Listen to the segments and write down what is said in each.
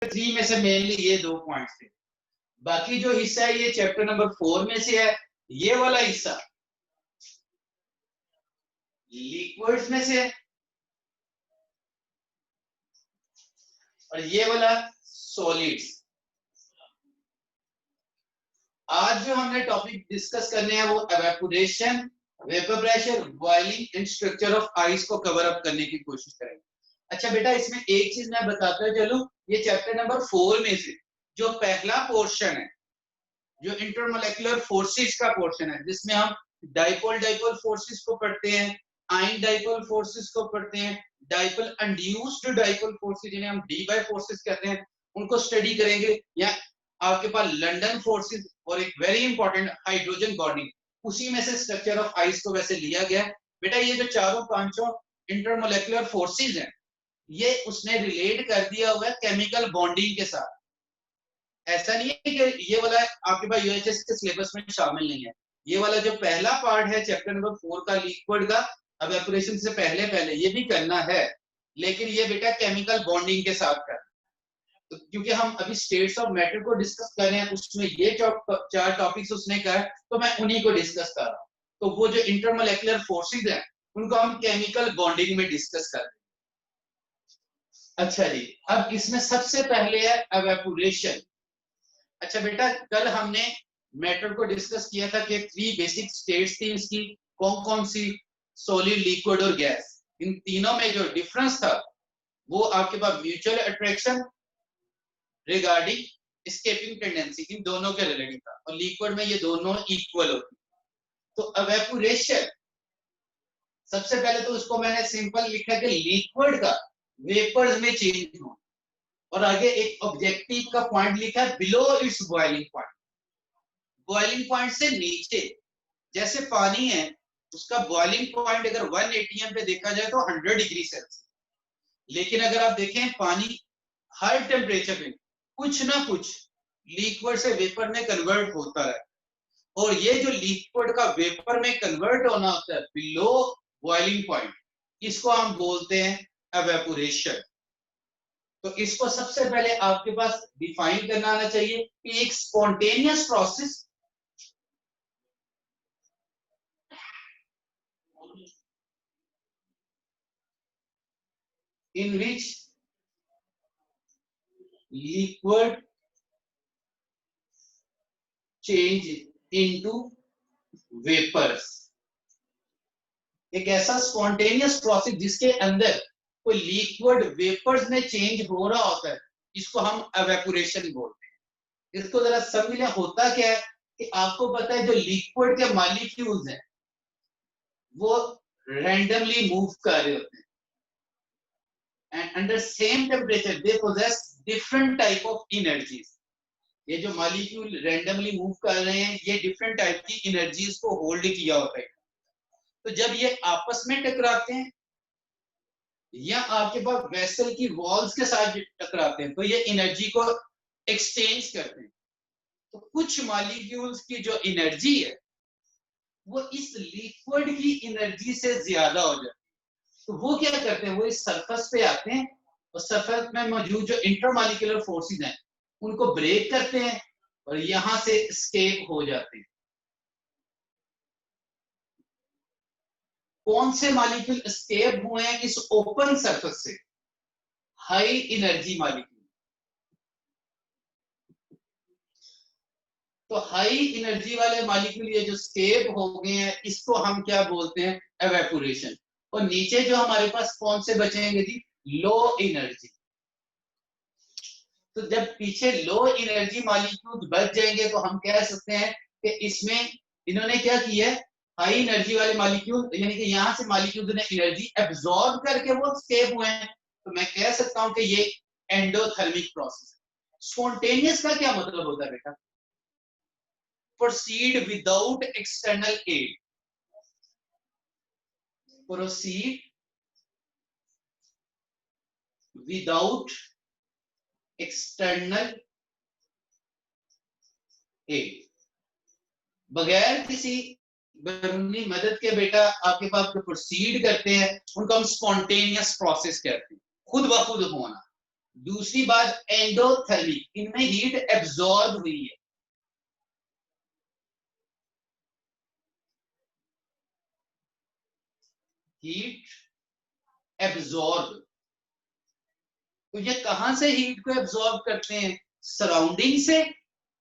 3 में से मेनली ये 2 पॉइंट्स थे। बाकी जो हिस्सा है ये चैप्टर नंबर 4 में से है। ये वाला हिस्सा लिक्विड्स में से है और ये वाला सॉलिड्स। आज जो हमने टॉपिक डिस्कस करने हैं वो evaporation, vapour pressure, boiling and structure of ice को कवर अप करने की कोशिश करेंगे। अच्छा बेटा, इसमें एक चीज मैं बताता चलूं, ये चैप्टर नंबर 4 में से जो पहला पोर्शन है, जो इंटरमोलेक्युलर फोर्सेस का पोर्शन है, जिसमें हम डाइपोल डाइपोल फोर्सेस को पढ़ते हैं, आयन डाइपोल फोर्सेस को पढ़ते हैं, डाइपोल इंड्यूस्ड डाइपोल फोर्सेस जिन्हें हम डी बाय फोर्सेस कहते हैं, उनको स्टडी करेंगे। या आपके पास लंदन फोर्सेस और एक वेरी इंपॉर्टेंट हाइड्रोजन बॉन्डिंग, उसी में से स्ट्रक्चर ऑफ आइस को वैसे लिया गया। बेटा ये जो चारों पांचों इंटरमोलेक्युलर फोर्सेस हैं, ये उसने रिलेट कर दिया हुआ है केमिकल बॉन्डिंग के साथ। ऐसा नहीं है कि ये वाला आपके पास यूएचएस के सिलेबस में शामिल नहीं है। ये वाला जो पहला पार्ट है चैप्टर नंबर 4 का, लिक्विड का एवेपोरेशन से पहले पहले ये भी करना है, लेकिन ये बेटा केमिकल बॉन्डिंग के साथ कर, तो क्योंकि हम अभी स्टेट्स ऑफ मैटर को डिस्कस कर रहे हैं, उसमें ये 4 टॉपिक्स उसने कहा, तो मैं उन्हीं को डिस्कस कर रहा हूँ। तो वो जो इंटरमोलेक्युलर फोर्सेस हैं उनको हम केमिकल बॉन्डिंग में डिस्कस कर रहे हैं। अच्छा जी, अब इसमें सबसे पहले है एवेपोरेशन। अच्छा बेटा, कल हमने मैटर को डिस्कस किया था कि 3 बेसिक स्टेट्स थी इसकी, कौन कौन सी, सॉलिड, लिक्विड और गैस। इन तीनों में जो डिफरेंस था वो आपके पास mutual attraction regarding escaping tendency, इन दोनों के रिलेटेड था, और लिक्विड में ये दोनों इक्वल होती। तो एवेपोरेशन सबसे पहले तो उसको मैंने सिंपल लिखा कि लिक्विड का वेपर्स में चेंज हो, और आगे एक ऑब्जेक्टिव का पॉइंट लिखा है below it's boiling point. Boiling point से नीचे, जैसे पानी है उसका बॉइलिंग पॉइंट अगर 1 atm पे देखा जाए तो 100 डिग्री सेल्सियस, लेकिन अगर आप देखें पानी हर टेम्परेचर पे कुछ ना कुछ लिक्विड से वेपर में कन्वर्ट होता है, और ये जो लिक्विड का वेपर में कन्वर्ट होना होता है बिलो बॉइलिंग पॉइंट, इसको हम बोलते हैं एवेपोरेशन। तो इसको सबसे पहले आपके पास डिफाइन करना आना चाहिए कि एक spontaneous process in which liquid change into vapors, एक ऐसा स्पॉन्टेनियस प्रोसेस जिसके अंदर कोई लिक्विड वेपर्स में चेंज हो रहा होता है, इसको हम एवेपोरेशन बोलते हैं। इसको जरा समझ लें, होता क्या है कि आपको पता है जो लिक्विड के मॉलिक्यूल्स हैं वो रैंडमली मूव कर रहे होते हैं, and under same temperature they possess different type of energies। ये जो मॉलिक्यूल रैंडमली मूव कर रहे हैं ये डिफरेंट टाइप की एनर्जीज को होल्ड किया होता है। तो जब ये आपस में टकराते हैं या आपके पास वेसल की वॉल्स के साथ टकराते हैं तो ये एनर्जी को एक्सचेंज करते हैं। तो कुछ मॉलिक्यूल्स की जो एनर्जी है वो इस लिक्विड की एनर्जी से ज्यादा हो जाती है, तो वो क्या करते हैं, वो इस सरफेस पे आते हैं और सरफेस में मौजूद जो इंटरमॉलिक्यूलर फोर्सेस हैं उनको ब्रेक करते हैं और यहां से एस्केप हो जाते हैं। कौन से मॉलिक्यूल एस्केप हुए हैं इस ओपन सरफेस से? High energy molecule. तो हाई एनर्जी वाले मॉलिक्यूल ये जो एस्केप हो गए हैं इसको हम क्या बोलते हैं, एवेपोरेशन। और नीचे जो हमारे पास कौन से बचेंगे जी, लो एनर्जी। तो जब पीछे लो एनर्जी मॉलिक्यूल बच जाएंगे तो हम कह सकते हैं कि इसमें इन्होंने क्या किया है, हाई एनर्जी वाले मॉलिक्यूल यानी कि यहां से मॉलिक्यूल ने एनर्जी एब्जॉर्ब करके वो एस्केप हुए हैं, तो मैं कह सकता हूं कि ये एंडोथर्मिक प्रोसेस है। स्पॉन्टेनियस का क्या मतलब होता है बेटा? Proceed without external aid, proceed without external aid, बगैर किसी बैरूनी मदद के बेटा आपके पास जो प्रोसीड करते हैं उनको हम स्पॉन्टेनियस प्रोसेस कहते हैं, खुद ब खुद होना। दूसरी बात एंडोथर्मिक, इनमें हीट एब्जॉर्ब हुई है। हीट एब्जॉर्ब, तो ये कहां से हीट को एब्जॉर्ब करते हैं? सराउंडिंग से,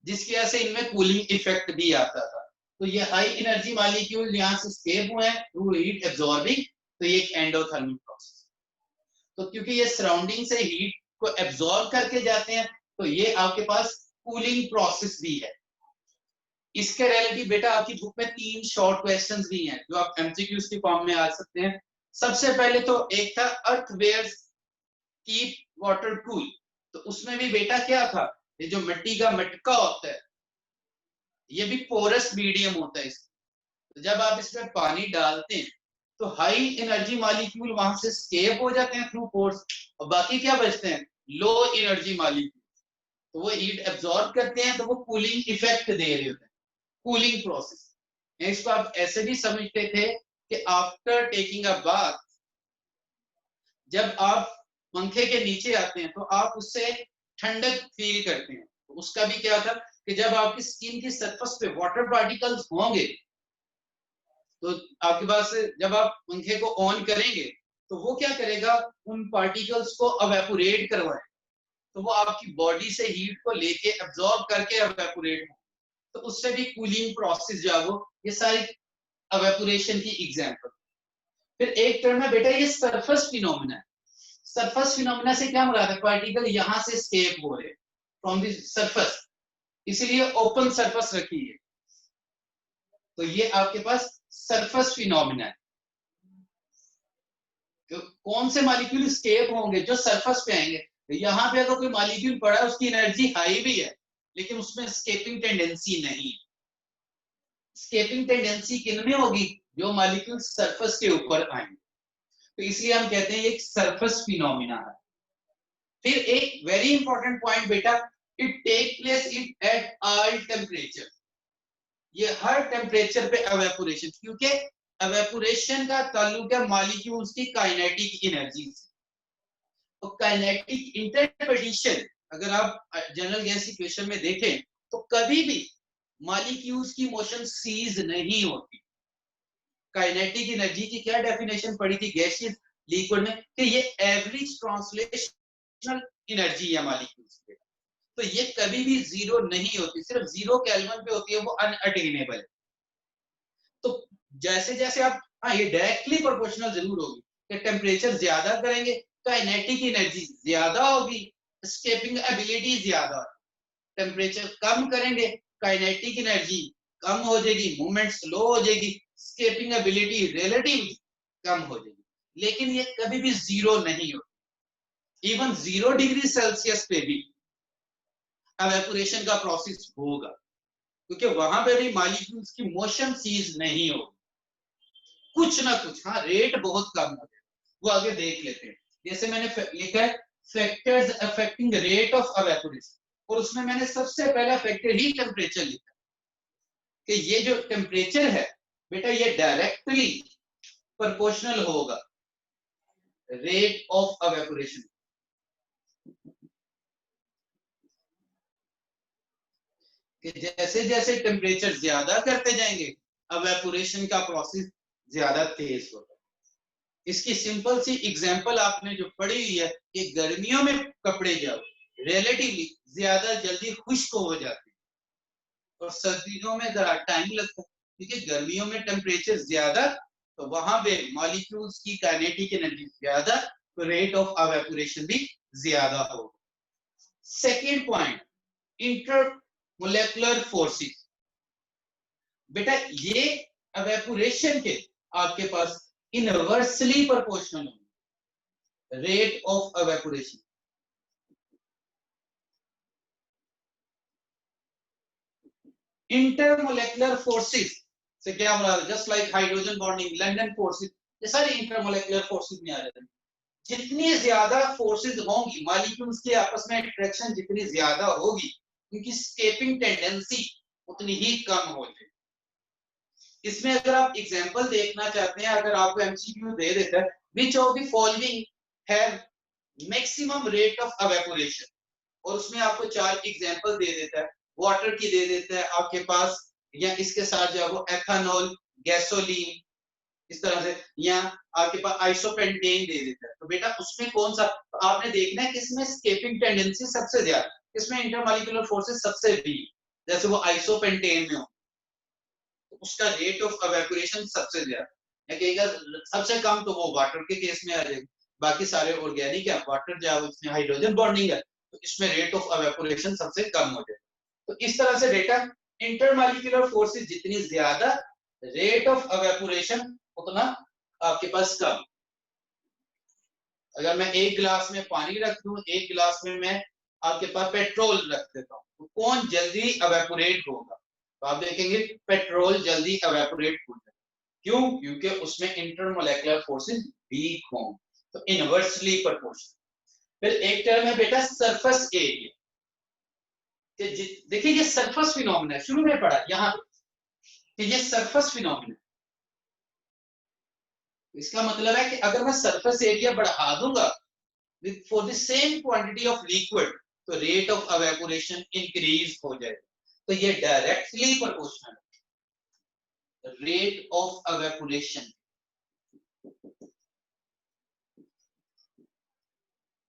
जिसकी वजह से इनमें कूलिंग इफेक्ट भी आता था। तो ये हाई एनर्जी मॉलिक्यूल यहाँ से स्केप हुए हैं थ्रू हीट एब्जॉर्बिंग, तो ये एक एंडोथर्मिक प्रोसेस। तो क्योंकि ये सराउंडिंग से हीट को एब्जॉर्ब करके जाते हैं, तो ये आपके पास कूलिंग प्रोसेस भी है। इसके रिलेटिव बेटा आपकी बुक में 3 शॉर्ट क्वेश्चंस भी हैं जो आप एमसीक्यूज के फॉर्म में आ सकते हैं। सबसे पहले तो एक था अर्थवेयर्स कीप वाटर कूल, तो उसमें भी बेटा क्या था, ये जो मिट्टी का मटका होता है, ये भी पोरस मीडियम होता है इसका। तो जब आप इसमें पानी डालते हैं तो हाई एनर्जी मॉलिक्यूल वहां से स्केप हो जाते हैं थ्रू पोर्स, और बाकी क्या बचते हैं, लो एनर्जी मॉलिक्यूल, तो वो हीट एब्जॉर्ब करते हैं, तो वो कूलिंग इफेक्ट दे रहे होते हैं, कूलिंग प्रोसेस। इसको आप ऐसे भी समझते थे कि आफ्टर टेकिंग अ बाथ, जब आप पंखे के नीचे आते हैं तो आप उससे ठंडक फील करते हैं। तो उसका भी क्या था कि जब आपकी स्किन की सरफेस पे वाटर पार्टिकल्स होंगे, तो आपके पास जब आप पंखे को ऑन करेंगे तो वो क्या करेगा, उन पार्टिकल्स को अवेपोरेट करवाए, तो वो आपकी बॉडी से हीट को लेके एब्जॉर्ब करके अवेपोरेट हो, तो उससे भी कूलिंग प्रोसेस जो है वो, ये सारी अवेपोरेशन की एग्जांपल। फिर एक टर्म है बेटा ये सरफेस फिनोमेना है। सरफेस फिनोमेना से क्या मुराद है, पार्टिकल यहां से स्केप हो रहे फ्रॉम द सरफेस, इसीलिए ओपन सरफेस रखी है। तो ये आपके पास सरफेस फिनोमेना है। तो कौन से मॉलिक्यूल स्केप होंगे, जो सरफेस पे आएंगे। तो यहाँ पे अगर कोई मॉलिक्यूल पड़ा है उसकी एनर्जी हाई भी है, लेकिन उसमें स्केपिंग टेंडेंसी नहीं। स्केपिंग टेंडेंसी किन में होगी, जो मॉलिक्यूल सरफेस के ऊपर आएंगे। तो इसलिए हम कहते हैं एक सरफेस फिनोमिना है। फिर एक वेरी इंपॉर्टेंट पॉइंट बेटा, it take place it at all temperature, ये हर टेम्परेचर पे एवेपोरेशन, क्योंकि एवेपोरेशन का ताल्लुक है मॉलिक्यूल्स की काइनेटिक एनर्जी से। तो काइनेटिक इंटरप्रिटेशन अगर आप जनरल गैस इक्वेशन में देखें तो कभी भी मॉलिक्यूल्स की मोशन सीज नहीं होती। काइनेटिक एनर्जी की क्या डेफिनेशन पड़ी थी गैसियस लिक्विड में, कि ये एवरेज ट्रांसलेशनल एनर्जी है मॉलिक्यूल्स की। तो ये कभी भी जीरो नहीं होती, सिर्फ 0 केल्विन पे होती है, वो अनअटेनेबल है। तो जैसे जैसे आप, हाँ ये डायरेक्टली प्रोपोर्शनल जरूर होगी कि टेम्परेचर ज्यादा करेंगे काइनेटिक एनर्जी ज्यादा होगी, स्केपिंग एबिलिटी ज्यादा होगी। टेम्परेचर कम करेंगे काइनेटिक एनर्जी कम हो जाएगी, मूवमेंट स्लो हो जाएगी, स्केपिंग एबिलिटी रिलेटिवली कम हो जाएगी। लेकिन ये कभी भी जीरो नहीं होती। इवन 0 डिग्री सेल्सियस पे भी एवेपोरेशन का प्रोसेस होगा, क्योंकि वहां पे भी मॉलिक्यूल्स की मोशन सीज नहीं होगी, कुछ ना कुछ, हाँ रेट बहुत कम हो जाएगा, वो आगे देख लेते हैं। जैसे मैंने लिखा है factors affecting rate of evaporation, और उसमें मैंने सबसे पहला फैक्टर ही टेम्परेचर लिखा कि ये जो टेम्परेचर है बेटा ये डायरेक्टली प्रोपोर्शनल होगा रेट ऑफ एवेपोरेशन। कि जैसे जैसे टेम्परेचर ज्यादा करते जाएंगे एवेपोरेशन का प्रोसेस ज्यादा तेज होगा। इसकी सिंपल सी एग्जांपल आपने जो पढ़ी हुई है कि गर्मियों में कपड़े जाओ रिलेटिवली ज्यादा जल्दी खुश्क हो जाते हैं, और सर्दियों में जरा टाइम लगता है, क्योंकि गर्मियों में टेम्परेचर ज्यादा, तो वहां पे मॉलिक्यूल्स की काइनेटिक एनर्जी ज्यादा, तो रेट ऑफ एवेपोरेशन भी ज्यादा होगा। Second point, intermolecular forces. बेटा ये एवेपोरेशन के आपके पास इनवर्सली प्रोपोर्शनल होंगे rate of evaporation. Intermolecular forces से क्या मुराद है, जस्ट लाइक हाइड्रोजन बॉन्डिंग, लंदन फोर्सेस, ये सारे इंटरमोलेकुलर फोर्सेस में आ जाते हैं। जितनी ज्यादा फोर्सेस होंगी मॉलिक्यूल्स के आपस में अट्रैक्शन जितनी ज्यादा होगी, उनकी स्केपिंग टेंडेंसी उतनी ही कम हो जाएगी। इसमें अगर आप एग्जांपल देखना चाहते हैं, अगर आपको एमसीक्यू दे देता है, which of the following have maximum rate of evaporation, और उसमें आपको 4 एग्जांपल दे देता है, वाटर की दे देता है आपके पास, या इसके साथ जो है वो एथेनॉल, गैसोलीन, इस तरह से, या आपके पास आइसोपेंटेन दे देता है। तो बेटा उसमें कौन सा, तो आपने देखना है किसमें स्केपिंग टेंडेंसी सबसे ज्यादा, किसमें इंटरमॉलिक्यूलर फोर्सेस सबसे वीक, जैसे वो आइसोपेंटेन में हो तो उसका रेट ऑफ एवेपोरेशन सबसे ज्यादा, या कहेगा सबसे कम तो वो वाटर के केस में आ जाएगा, बाकी सारे ऑर्गेनिक है, वाटर जो है उसमें हाइड्रोजन बॉन्डिंग है, तो इसमें रेट ऑफ एवेपोरेशन सबसे कम हो जाएगा। तो इस तरह से बेटा इंटरमॉलिक्यूलर फोर्सेस जितनी ज्यादा, रेट ऑफ एवेपोरेशन उतना आपके पास कम। अगर मैं एक गिलास में पानी रख दूं, एक गिलास में मैं आपके पास पेट्रोल रख देता हूं, तो कौन जल्दी एवेपोरेट होगा, तो आप देखेंगे पेट्रोल जल्दी एवेपोरेट हो जाएगा। क्यों? क्योंकि उसमें इंटरमोलेकुलर फोर्सेस वीक हों, तो इनवर्सली प्रोपोर्शनल। फिर एक टर्म है बेटा सरफेस एरिया, देखिए ये सरफेस फिनोमेना है, शुरू में पढ़ा यहाँ पे ये सरफेस फिनोमेना, इसका मतलब है कि अगर मैं सरफेस एरिया बढ़ा दूंगा for the same quantity of liquid, तो रेट ऑफ एवेपोरेशन इंक्रीज हो जाएगा। तो ये डायरेक्टली प्रोपोर्शनल है, रेट ऑफ एवेपोरेशन।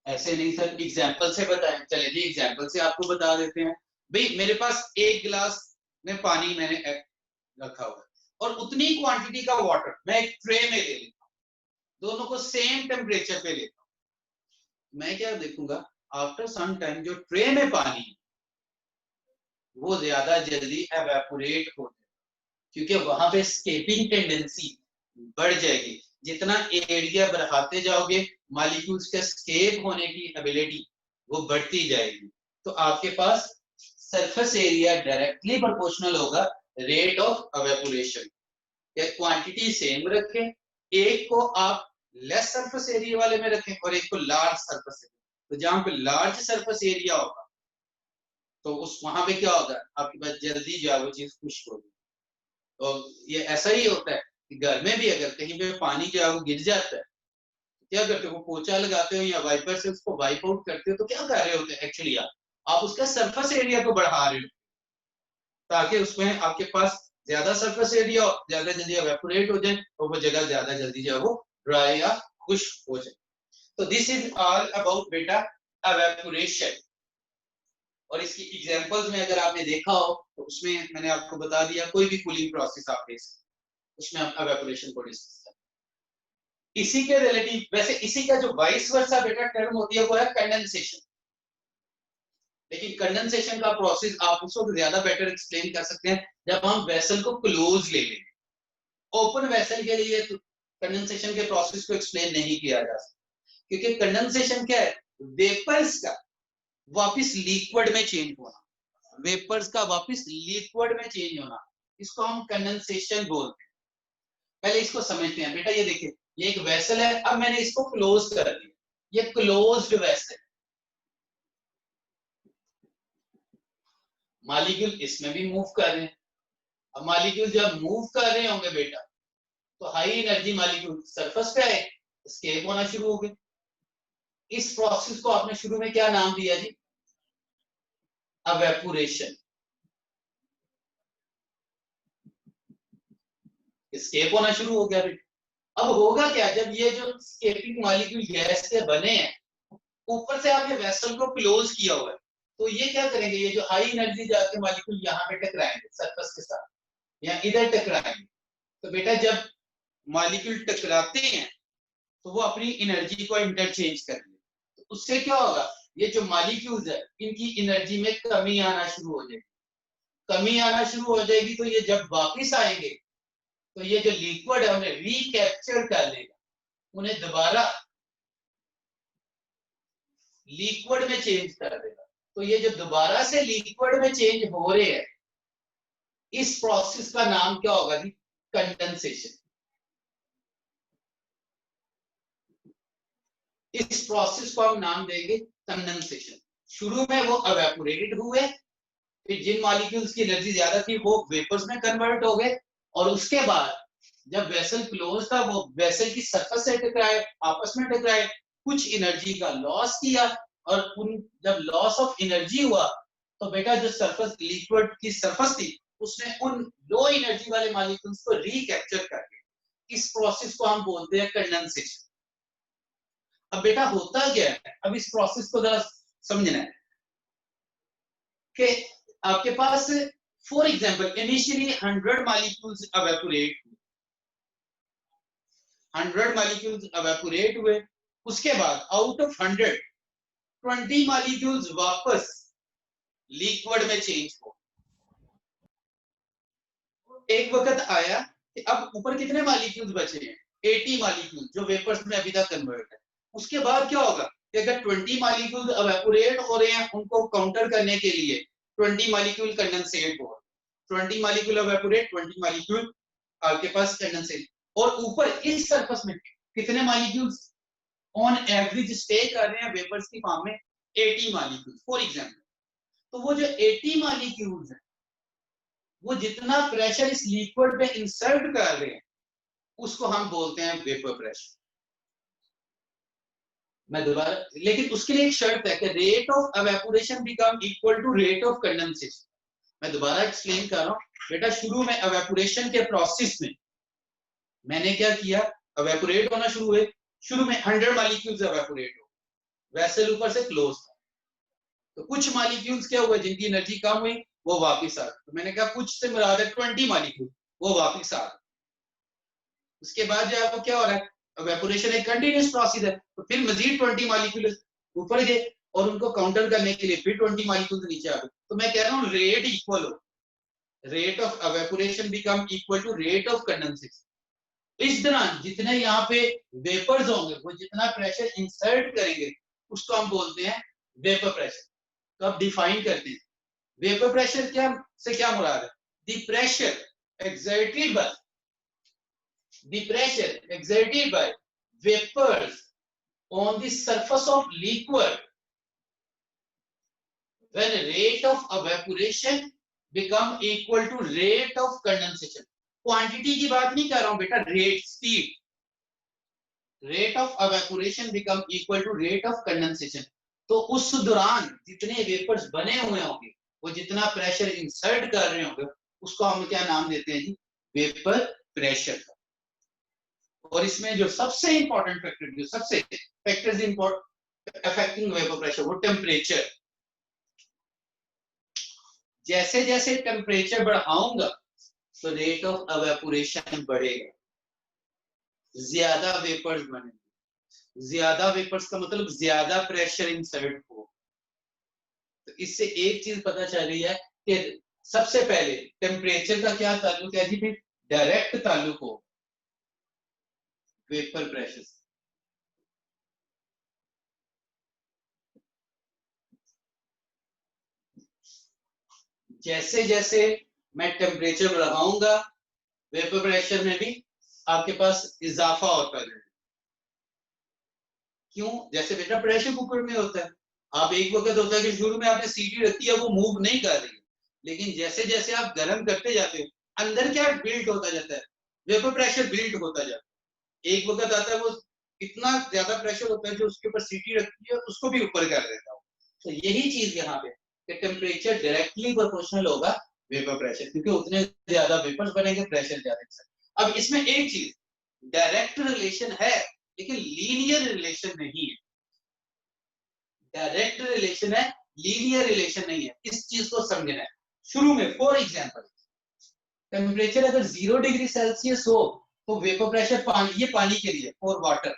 ऐसे नहीं सर, एग्जांपल से बताएं, चलिए जी एग्जांपल से आपको बता देते हैं। भाई मेरे पास एक गिलास में पानी मैंने रखा हुआ है, और उतनी क्वांटिटी का वाटर मैं एक ट्रे में ले लेता हूँ, दोनों को सेम टेम्परेचर पे लेता हूँ, मैं क्या देखूंगा आफ्टर सम टाइम जो ट्रे में पानी है वो ज्यादा जल्दी एवेपोरेट हो जाए, क्योंकि वहां पे स्केपिंग टेंडेंसी बढ़ जाएगी। जितना एरिया बढ़ाते जाओगे मॉलिक्यूल्स के स्केप होने की एबिलिटी वो बढ़ती जाएगी। तो आपके पास सरफेस एरिया डायरेक्टली प्रोपोर्शनल होगा रेट ऑफ एवेपोरेशन। या क्वांटिटी सेम रखें, एक को आप लेस सरफेस एरिया वाले में रखें और एक को लार्ज सरफेस एरिया, तो जहां पे लार्ज सरफेस एरिया होगा तो उस वहां पे क्या होगा, आपके पास जल्दी जो है वो चीज खुश्क होगी। तो ये ऐसा ही होता है कि घर में भी अगर कहीं पे पानी जो है वो गिर जाता है, तो क्या करते हो, वो पोछा लगाते हो या वाइपर से उसको वाइप आउट करते हो, तो क्या कर रहे होते हैं एक्चुअली आप उसका सरफेस एरिया को बढ़ा रहे हो, ताकि उसमें आपके पास ज्यादा सरफेस एरिया हो, ज्यादा जल्दी एवेपोरेट हो जाए और वो जगह ज्यादा जल्दी जो है वो ड्राई या खुश्क हो जाए। तो दिस इज ऑल अबाउट बेटा एवेपोरेशन। और इसकी एग्जांपल्स में अगर आपने देखा हो तो उसमें मैंने आपको बता दिया, कोई भी कूलिंग प्रोसेस आप देख सकते, उसमें आप एवेपोरेशन को डिस्कस करें। इसी के रिलेटिव वैसे इसी का जो वाइस वर्सा बेटा टर्म होती है वो है कंडेंसेशन। लेकिन कंडेंसेशन का प्रोसेस आप उसको ज्यादा बेटर एक्सप्लेन कर सकते हैं जब हम वेसल को क्लोज ले लेंगे। ओपन वेसल के लिए तो कंडेंसेशन के प्रोसेस को एक्सप्लेन नहीं किया जा सकता, क्योंकि कंडेंसेशन क्या है, वेपर्स का वापस लिक्विड में चेंज होना, वेपर्स का वापस लिक्विड में चेंज होना, इसको हम कंडेंसेशन बोलते हैं। पहले इसको समझते हैं बेटा, ये देखिए ये एक वेसल है, अब मैंने इसको क्लोज कर दिया, ये क्लोज्ड वेसल, मॉलिक्यूल इसमें भी मूव कर रहे हैं। अब मॉलिक्यूल जब मूव कर रहे होंगे बेटा तो हाई एनर्जी मॉलिक्यूल सरफेस पे आए, एस्केप होना शुरू हो गए। इस प्रोसेस को आपने शुरू में क्या नाम दिया जी, एवेपोरेशन। एस्केप होना शुरू हो गया बेटा। अब होगा क्या, जब ये जो स्केपिंग मॉलिक्यूल गैस के बने हैं, ऊपर से आपने वेसल को क्लोज किया हुआ है, तो ये क्या करेंगे, ये जो हाई एनर्जी जाके मॉलिक्यूल यहाँ पे टकराएंगे सरफेस के साथ या इधर टकराएंगे। तो बेटा जब मॉलिक्यूल टकराते हैं तो वो अपनी एनर्जी को इंटरचेंज करेंगे, तो उससे क्या होगा, ये जो मॉलिक्यूल्स है इनकी एनर्जी में कमी आना शुरू हो जाएगी। कमी आना शुरू हो जाएगी तो ये जब वापस आएंगे तो ये जो लिक्विड है उन्हें रिकैप्चर कर लेगा, उन्हें दोबारा लिक्विड में चेंज कर देगा। तो ये जो दोबारा से लिक्विड में चेंज हो रहे हैं, इस प्रोसेस का नाम क्या होगा जी, कंडेंसेशन। इस प्रोसेस को हम नाम देंगे कंडेंसेशन। शुरू में वो एवेपोरेटेड हुए, फिर जिन मॉलिक्यूल्स की एनर्जी ज्यादा थी वो वेपर्स में कन्वर्ट हो गए, और उसके बाद जब वेसल क्लोज था वो वेसल की सरफेस से टकराए, आपस में टकराए, कुछ एनर्जी का लॉस किया, और उन जब लॉस ऑफ एनर्जी हुआ तो बेटा जो सरफेस लिक्विड की सरफेस थी उसने उन लो एनर्जी वाले मॉलिक्यूल्स को रिकैप्चर कर लिया। इस प्रोसेस को हम बोलते हैं कंडेंसेशन। अब बेटा होता क्या है, अब इस प्रोसेस को जरा समझना है कि आपके पास for example initially 100 molecules evaporate हुए, 100 मॉलिक्यूल्स एवेपोरेट हुए, उसके बाद आउट ऑफ 100 20 मॉलिक्यूल्स वापस लिक्विड में चेंज हो। एक वक्त आया कि अब ऊपर कितने मॉलिक्यूल्स बचे हैं, 80 मॉलिक्यूल जो वेपर्स में अभी तक कन्वर्ट है। उसके बाद क्या होगा कि अगर 20 मॉलिक्यूल्स एवेपोरेट हो रहे हैं, उनको काउंटर करने के लिए 20 मॉलिक्यूल कंडेंसेट हो, 20 मॉलिक्यूल एवेपोरेट, 20 मॉलिक्यूल आपके पास कंडेंसेट, और ऊपर इस सरफेस में कितने मॉलिक्यूल्स ऑन एवरेज स्टे कर रहे हैं वेपर्स की फॉर्म में, 80 मॉलिक्यूल्स फॉर एग्जांपल। तो वो जो 80 मॉलिक्यूल्स हैं वो जितना प्रेशर इस लिक्विड पे इंसर्ट कर रहे हैं उसको हम बोलते हैं वेपर प्रेशर। मैं दोबारा, लेकिन उसके लिए एक शर्त है कि rate of evaporation become equal to rate of condensation. मैं दोबारा एक्सप्लेन कर रहा हूं बेटा, शुरू में एवेपोरेशन के प्रोसेस में मैंने क्या किया, एवेपोरेट होना शुरू हुए, शुरू में 100 मॉलिक्यूल्स एवेपोरेट हो, वेसल ऊपर से क्लोज था, तो कुछ मॉलिक्यूल्स क्या हुए जिनकी एनर्जी कम हुई वो वापस आ गए, तो मैंने कहा कुछ से मुराद है 20 मॉलिक्यूल, वो वापस आ गए। उसके बाद जो है वो क्या हो रहा है, एवेपोरेशन एक कंटीन्यूअस प्रोसेस है, तो फिर मजीद 20 मॉलिक्यूल ऊपर गए और उनको काउंटर करने के लिए फिर 20 मॉलिक्यूल नीचे आ गए। तो मैं कह रहा हूँ रेट इक्वल हो, rate of evaporation become equal to rate of condensation. इस दौरान जितने यहाँ पे वेपर्स होंगे वो जितना प्रेशर इंसर्ट करेंगे उसको हम बोलते हैं वेपर प्रेशर। तो अब डिफाइन करते हैं वेपर प्रेशर क्या से क्या मुराद है, the pressure exerted by vapors on the surface of liquid when rate of evaporation become equal to rate of condensation। Quantity की बात नहीं कर रहा हूं बेटा, rate, speed, rate of evaporation become equal to rate of condensation. तो उस दौरान जितने वेपर्स बने हुए होंगे वो जितना प्रेशर इंसर्ट कर रहे होंगे उसको हम क्या नाम देते हैं जी, वेपर प्रेशर का। और इसमें जो सबसे इंपॉर्टेंट फैक्टर, जो सबसे factors important affecting vapour pressure, वो टेम्परेचर। जैसे जैसे टेम्परेचर बढ़ाऊंगा तो रेट ऑफ एवेपोरेशन बढ़ेगा, ज्यादा वेपर्स बनेंगे, ज्यादा वेपर्स का मतलब ज्यादा प्रेशर इंसर्ट हो। तो इससे एक चीज पता चल रही है कि सबसे पहले टेम्परेचर का क्या ताल्लुक है जी, फिर डायरेक्ट ताल्लुक हो वेपर प्रेशर। जैसे जैसे मैं टेम्परेचर बढ़ाऊंगा वेपर प्रेशर में भी आपके पास इजाफा होता है। क्यों, जैसे बेटा प्रेशर कुकर में होता है, आप एक वक्त होता है कि शुरू में आपने सीटी रखी है वो मूव नहीं कर रही है, लेकिन जैसे जैसे आप गर्म करते जाते हो अंदर क्या बिल्ड होता जाता है, वेपर प्रेशर बिल्ड होता जाता है। एक वक्त आता है वो इतना ज्यादा प्रेशर होता है जो उसके ऊपर सीटी रखती है उसको भी ऊपर कर देता हूँ। तो यही चीज यहाँ पे कि टेम्परेचर डायरेक्टली प्रोपोर्शनल होगा वेपर प्रेशर, क्योंकि उतने ज्यादा वेपर्स बनेंगे, प्रेशर ज्यादा। अब इसमें एक चीज डायरेक्ट रिलेशन है लेकिन लीनियर रिलेशन नहीं है, डायरेक्ट रिलेशन है लीनियर रिलेशन नहीं है। इस चीज को समझना है। शुरू में फॉर एग्जांपल टेम्परेचर अगर 0 डिग्री सेल्सियस हो तो वेपर प्रेशर पानी, ये पानी के लिए फॉर वाटर,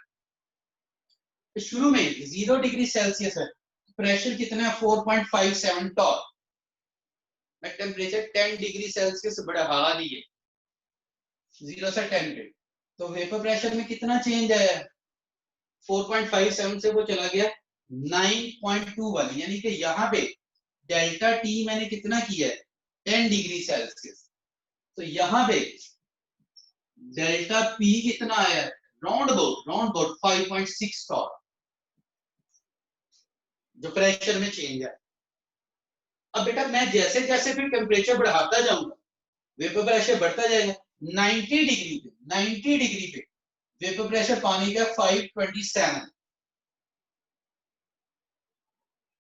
तो शुरू में 0 डिग्री सेल्सियस है, प्रेशर कितना है 4.57 टॉर। मैं टेम्परेचर 10 डिग्री सेल्सियस बढ़ा दिए 0 से 10 पे, तो वेपर प्रेशर में कितना चेंज आया, 4.57 से वो चला गया 9.21, यानी कि यहाँ पे डेल्टा टी मैंने कितना किया है 10 डिग्री सेल्सियस, तो यहाँ पे डेल्टा पी कितना आया, राउंड अबाउट 5.6 टॉर, जो प्रेशर में चेंज है। अब बेटा मैं जैसे जैसे फिर टेम्परेचर बढ़ाता जाऊंगा वेपर प्रेशर बढ़ता जाएगा। 90 डिग्री पे वेपर प्रेशर पानी का 527,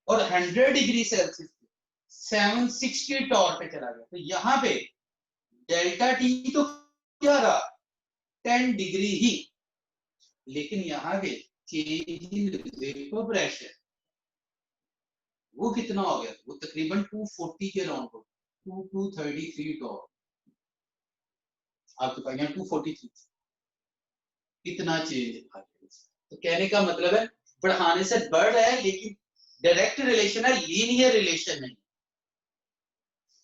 और 100 डिग्री सेल्सियस 760 टॉर पे चला गया, तो यहाँ पे डेल्टा टी तो क्या रहा 10 डिग्री ही, लेकिन यहाँ पे चेंज इन वेपर प्रेशर वो कितना हो गया, वो तकरीबन 240 के अराउंड हो, 233 टॉर आपके पास, यहाँ 243, इतना चेंज आ गया। तो कहने का मतलब है बढ़ाने से बढ़ रहा है, लेकिन डायरेक्ट रिलेशन है, लीनियर रिलेशन नहीं।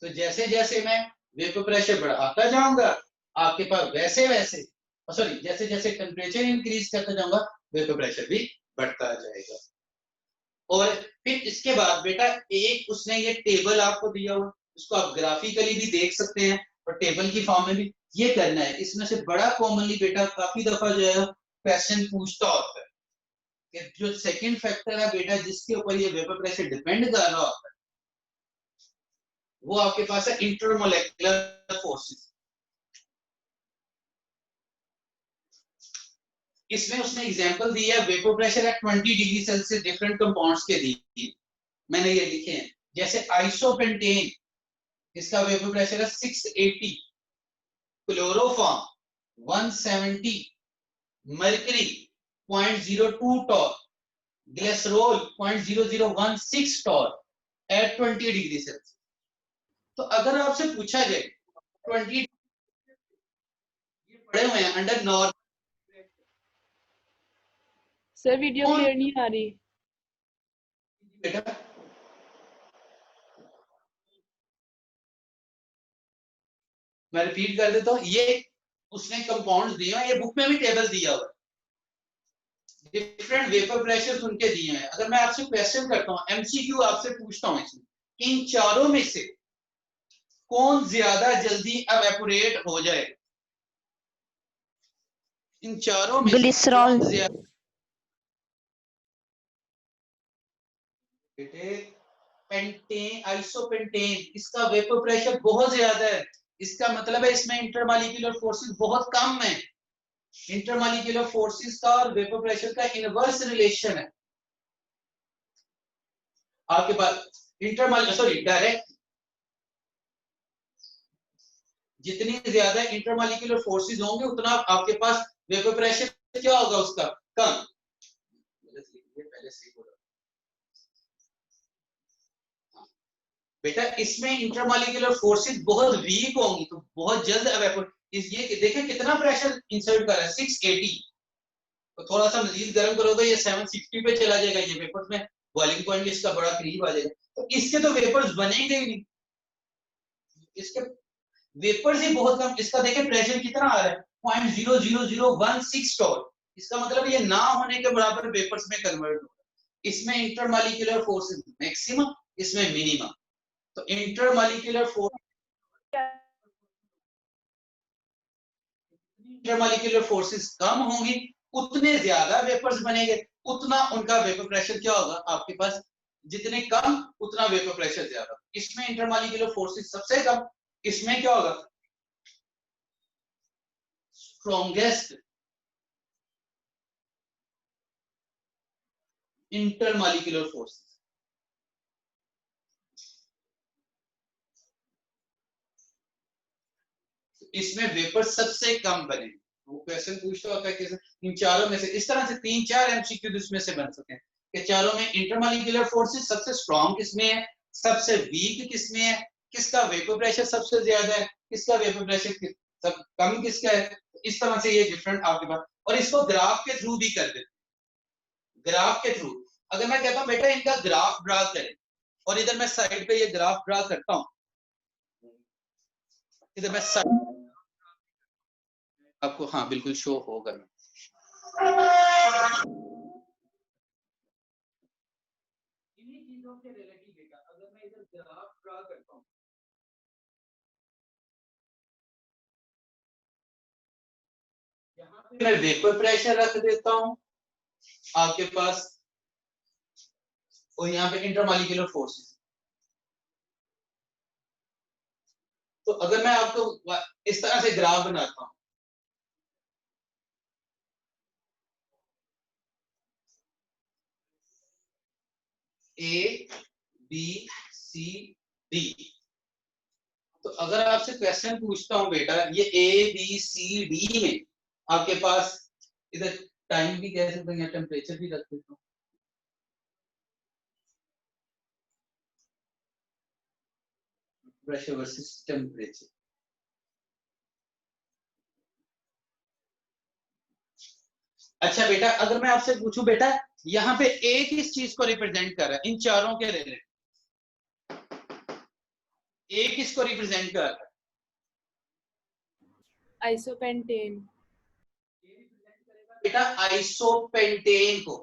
तो जैसे जैसे मैं वेपर प्रेशर बढ़ाता जाऊंगा आपके पास वैसे वैसे, सॉरी जैसे जैसे टेम्परेचर इंक्रीज करता जाऊंगा वेपर प्रेशर भी बढ़ता जाएगा। और फिर इसके बाद बेटा एक उसने ये टेबल आपको दिया हुआ, उसको आप ग्राफिकली भी देख सकते हैं और टेबल की फॉर्म में भी ये करना है। इसमें से बड़ा कॉमनली बेटा काफी दफा जो है क्वेश्चन पूछता होता है कि जो सेकंड फैक्टर है बेटा जिसके ऊपर ये वेपर प्रेशर डिपेंड कर रहा होता है वो आपके पास है इंटरमोलेकुलर फोर्सेस। इसमें उसने एग्जांपल दी है vapour pressure at 20 degree Celsius different compounds के दी, मैंने ये लिखे हैं। जैसे आइसोपेंटेन, इसका वेपर प्रेशर है 680, chloroform 170, mercury 0.02 torr, glycerol 0.0016 torr at 20 degree Celsius. तो अगर आपसे पूछा जाए 20 पड़े हुए हैं under normal, sir video clear नहीं आ रही बेटा मैं रिपीट कर देता हूँ, ये उसने कंपाउंड्स दिए हैं, ये बुक में भी टेबल दिया हुआ है, डिफरेंट वेपर प्रेशर उनके दिए हैं। अगर मैं आपसे क्वेश्चन करता हूँ एमसीक्यू आपसे पूछता हूँ इसमें, इन चारों में से कौन ज्यादा जल्दी एवेपोरेट हो जाएगा, इन चारों में से ग्लिसरॉल। कौन ज्यादा, बेटे पेंटेन आइसोपेंटेन, इसका वेपर प्रेशर बहुत ज्यादा है, इसका मतलब है इसमें इंटरमॉलिक्यूलर फोर्सेस बहुत कम है। इंटरमॉलिक्यूलर फोर्सेस का और वेपर प्रेशर का इनवर्स रिलेशन है आपके पास। सॉरी डायरेक्ट, जितनी ज्यादा इंटरमॉलिक्यूलर फोर्सेस होंगे उतना आपके पास वेपर प्रेशर क्या होगा उसका कम। पहले से बोला बेटा इसमें इंटरमॉलिक्यूलर फोर्सेस बहुत वीक होंगी तो बहुत जल्द एवेपोरेट, ये देखें कितना प्रेशर इंसर्ट कर रहा है 680, तो थोड़ा सा मजीद गर्म करो तो ये 760 पे चला जाएगा, ये वेपर्स में बॉइलिंग पॉइंट इसका बड़ा करीब आ जाएगा, तो इसके तो वेपर्स बनेंगे ही नहीं, इसके वेपर्स ही बहुत कम। इसका देखें प्रेशर कितना आ रहा है 0.00016 टॉर, इसका मतलब ये ना होने के बराबर वेपर्स में कन्वर्ट हो रहा है। इसमें इंटरमॉलिक्यूलर फोर्सेस मैक्सिमम, इसमें मिनिमम, तो इंटरमॉलिक्यूलर फोर्स, इंटरमॉलिक्यूलर फोर्सेस कम होंगी उतने ज्यादा वेपर्स बनेंगे, उतना उनका वेपर प्रेशर क्या होगा आपके पास, जितने कम उतना वेपर प्रेशर ज्यादा। इसमें इंटरमॉलिक्यूलर फोर्सेस सबसे कम, इसमें क्या होगा स्ट्रॉन्गेस्ट इंटरमॉलिक्यूलर फोर्सेस। इसमें वेपर सबसे कम बने, वो क्वेश्चन पूछता होता है कि इन चारों में से, इस तरह से 3-4 एमसीक्यू इसमें से बन सकते हैं कि चारों में इंटरमॉलिक्यूलर फोर्सेस सबसे स्ट्रॉन्ग किसमें है, सबसे वीक किसमें है, किसका वेपर प्रेशर सबसे ज्यादा है, किसका वेपर प्रेशर सब कम किसका है। इस तरह से ये डिफरेंट आपके पास, और इसको ग्राफ के थ्रू भी कर देते, ग्राफ के थ्रू। अगर मैं कहता हूं बेटा इनका ग्राफ ड्रा करें, और इधर मैं साइड पे ये ग्राफ ड्रा करता हूं, इधर मैं आपको हाँ बिल्कुल शो होगा, इन्हीं चीजों के रिलेटेड डेटा अगर मैं इधर ग्राफ ड्रा करता हूं, यहाँ पे मैं वेपर प्रेशर रख देता हूं आपके पास, और यहाँ पे इंटरमॉलिक्यूलर फोर्सेस। तो अगर मैं आपको इस तरह से ग्राफ बनाता हूं, A B C D। तो अगर आपसे क्वेश्चन पूछता हूं बेटा ये A B C D में आपके पास इधर टाइम भी कह सकते हैं, टेम्परेचर भी रख देता हूं, प्रेशर वर्सेस टेम्परेचर। अच्छा बेटा अगर मैं आपसे पूछूं बेटा यहाँ पे A किस चीज को रिप्रेजेंट कर रहा है इन चारों के रिलेटेड, A किसको रिप्रेजेंट कर रहा है? आइसोपेंटेन। बेटा आइसोपेंटेन को।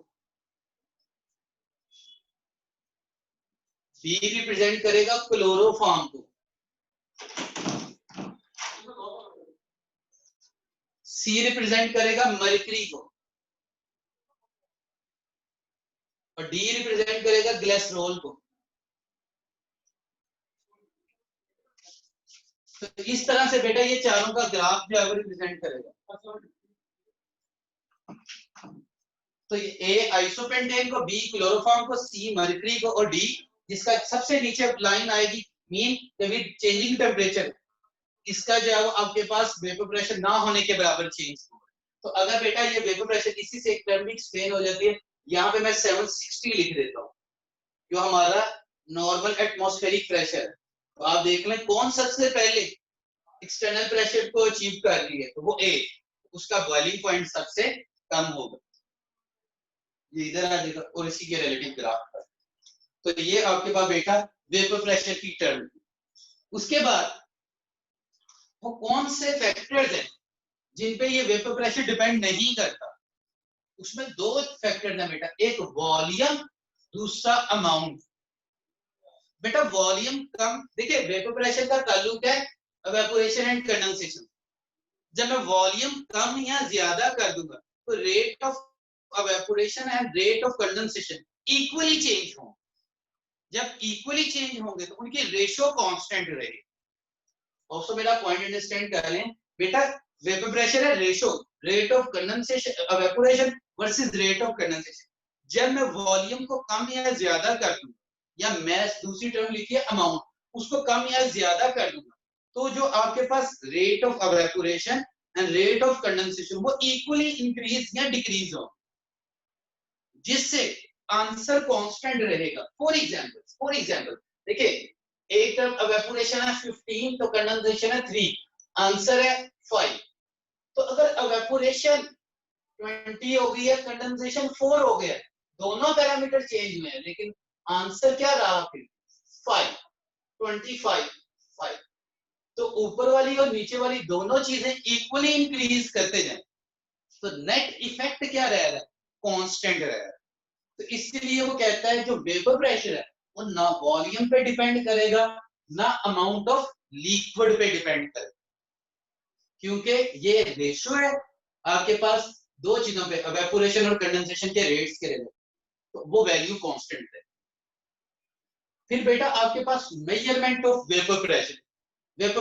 बी रिप्रेजेंट करेगा क्लोरोफॉर्म को। सी रिप्रेजेंट करेगा मर्क्यूरी को और डी रिप्रेजेंट करेगा ग्लिसरॉल को। तो इस तरह से बेटा ये चारों का ग्राफ जो है वो रिप्रेजेंट करेगा। तो ये ए आइसोपेंटेन को, बी क्लोरोफॉर्म को, सी मर्क्यूरी को और डी जिसका सबसे नीचे लाइन आएगी मीन विद चेंजिंग टेम्परेचर, इसका जो है वो आपके पास वेपर प्रेशर ना होने के बराबर चेंज। तो अगर बेटा ये वेपर प्रेशर इसी से एक टर्म भी एक्सप्लेन हो जाती है, यहाँ पे मैं 760 लिख देता हूँ जो हमारा नॉर्मल एटमॉस्फेरिक प्रेशर है। तो आप देख लें कौन सबसे पहले एक्सटर्नल प्रेशर को अचीव कर रही है, तो वो ए, उसका बॉइलिंग पॉइंट सबसे कम होगा, ये इधर आ जाएगा और इसी के रिलेटिव ग्राफ पर। तो ये आपके पास बेटा वेपर प्रेशर की टर्म। उसके बाद वो कौन से फैक्टर्स हैं जिन पे ये वेपर प्रेशर डिपेंड नहीं करता, उसमें दो फैक्टर्स हैं बेटा, एक वॉल्यूम दूसरा अमाउंट। बेटा वॉल्यूम कम, देखिए वेपर प्रेशर का ताल्लुक है इवेपोरेशन एंड कंडेंसेशन। जब मैं वॉल्यूम कम या ज्यादा कर दूंगा तो rate of evaporation and rate of condensation equally change होंगे। जब इक्वली चेंज होंगे तो उनकी रेशियो कांस्टेंट रहेगी। ऑल्सो मेरा पॉइंट अंडरस्टैंड कर लें बेटा, वेपर प्रेशर है ratio, rate of condensation evaporation versus rate of condensation. जब मैं वॉल्यूम को कम या ज्यादा कर दूंगा, या मैं दूसरी टर्म लिखिए अमाउंट, उसको कम या ज्यादा कर दूंगा, तो जो आपके पास rate of evaporation and rate of condensation वो इक्वली इंक्रीज या डिक्रीज हो, जिससे आंसर कांस्टेंट रहेगा। फॉर एग्जांपल देखिए एक टर्म इवेपोरेशन है 15 तो कंडेंसेशन है 3, आंसर है 5। तो अगर इवेपोरेशन 20 हो गई है, कंडेंसेशन 4 हो गया, दोनों पैरामीटर चेंज हुए हैं लेकिन आंसर क्या रहा फिर 5, 25, 5। तो ऊपर वाली और नीचे वाली दोनों चीजें इक्वली इंक्रीज करते जाएं तो नेट इफेक्ट क्या रहेगा, कांस्टेंट रहेगा। तो इसलिए वो कहता है जो वेपर प्रेशर है वो ना वॉल्यूम पे डिपेंड करेगा ना अमाउंट ऑफ लिक्विड पे डिपेंड करेगा, क्योंकि ये रेशियो है आपके पास दो चीजों पे, इवेपोरेशन और कंडेंसेशन के रेट्स के रिलेटेड, तो वो वैल्यू कांस्टेंट है। फिर बेटा आपके पास मेजरमेंट ऑफ वेपर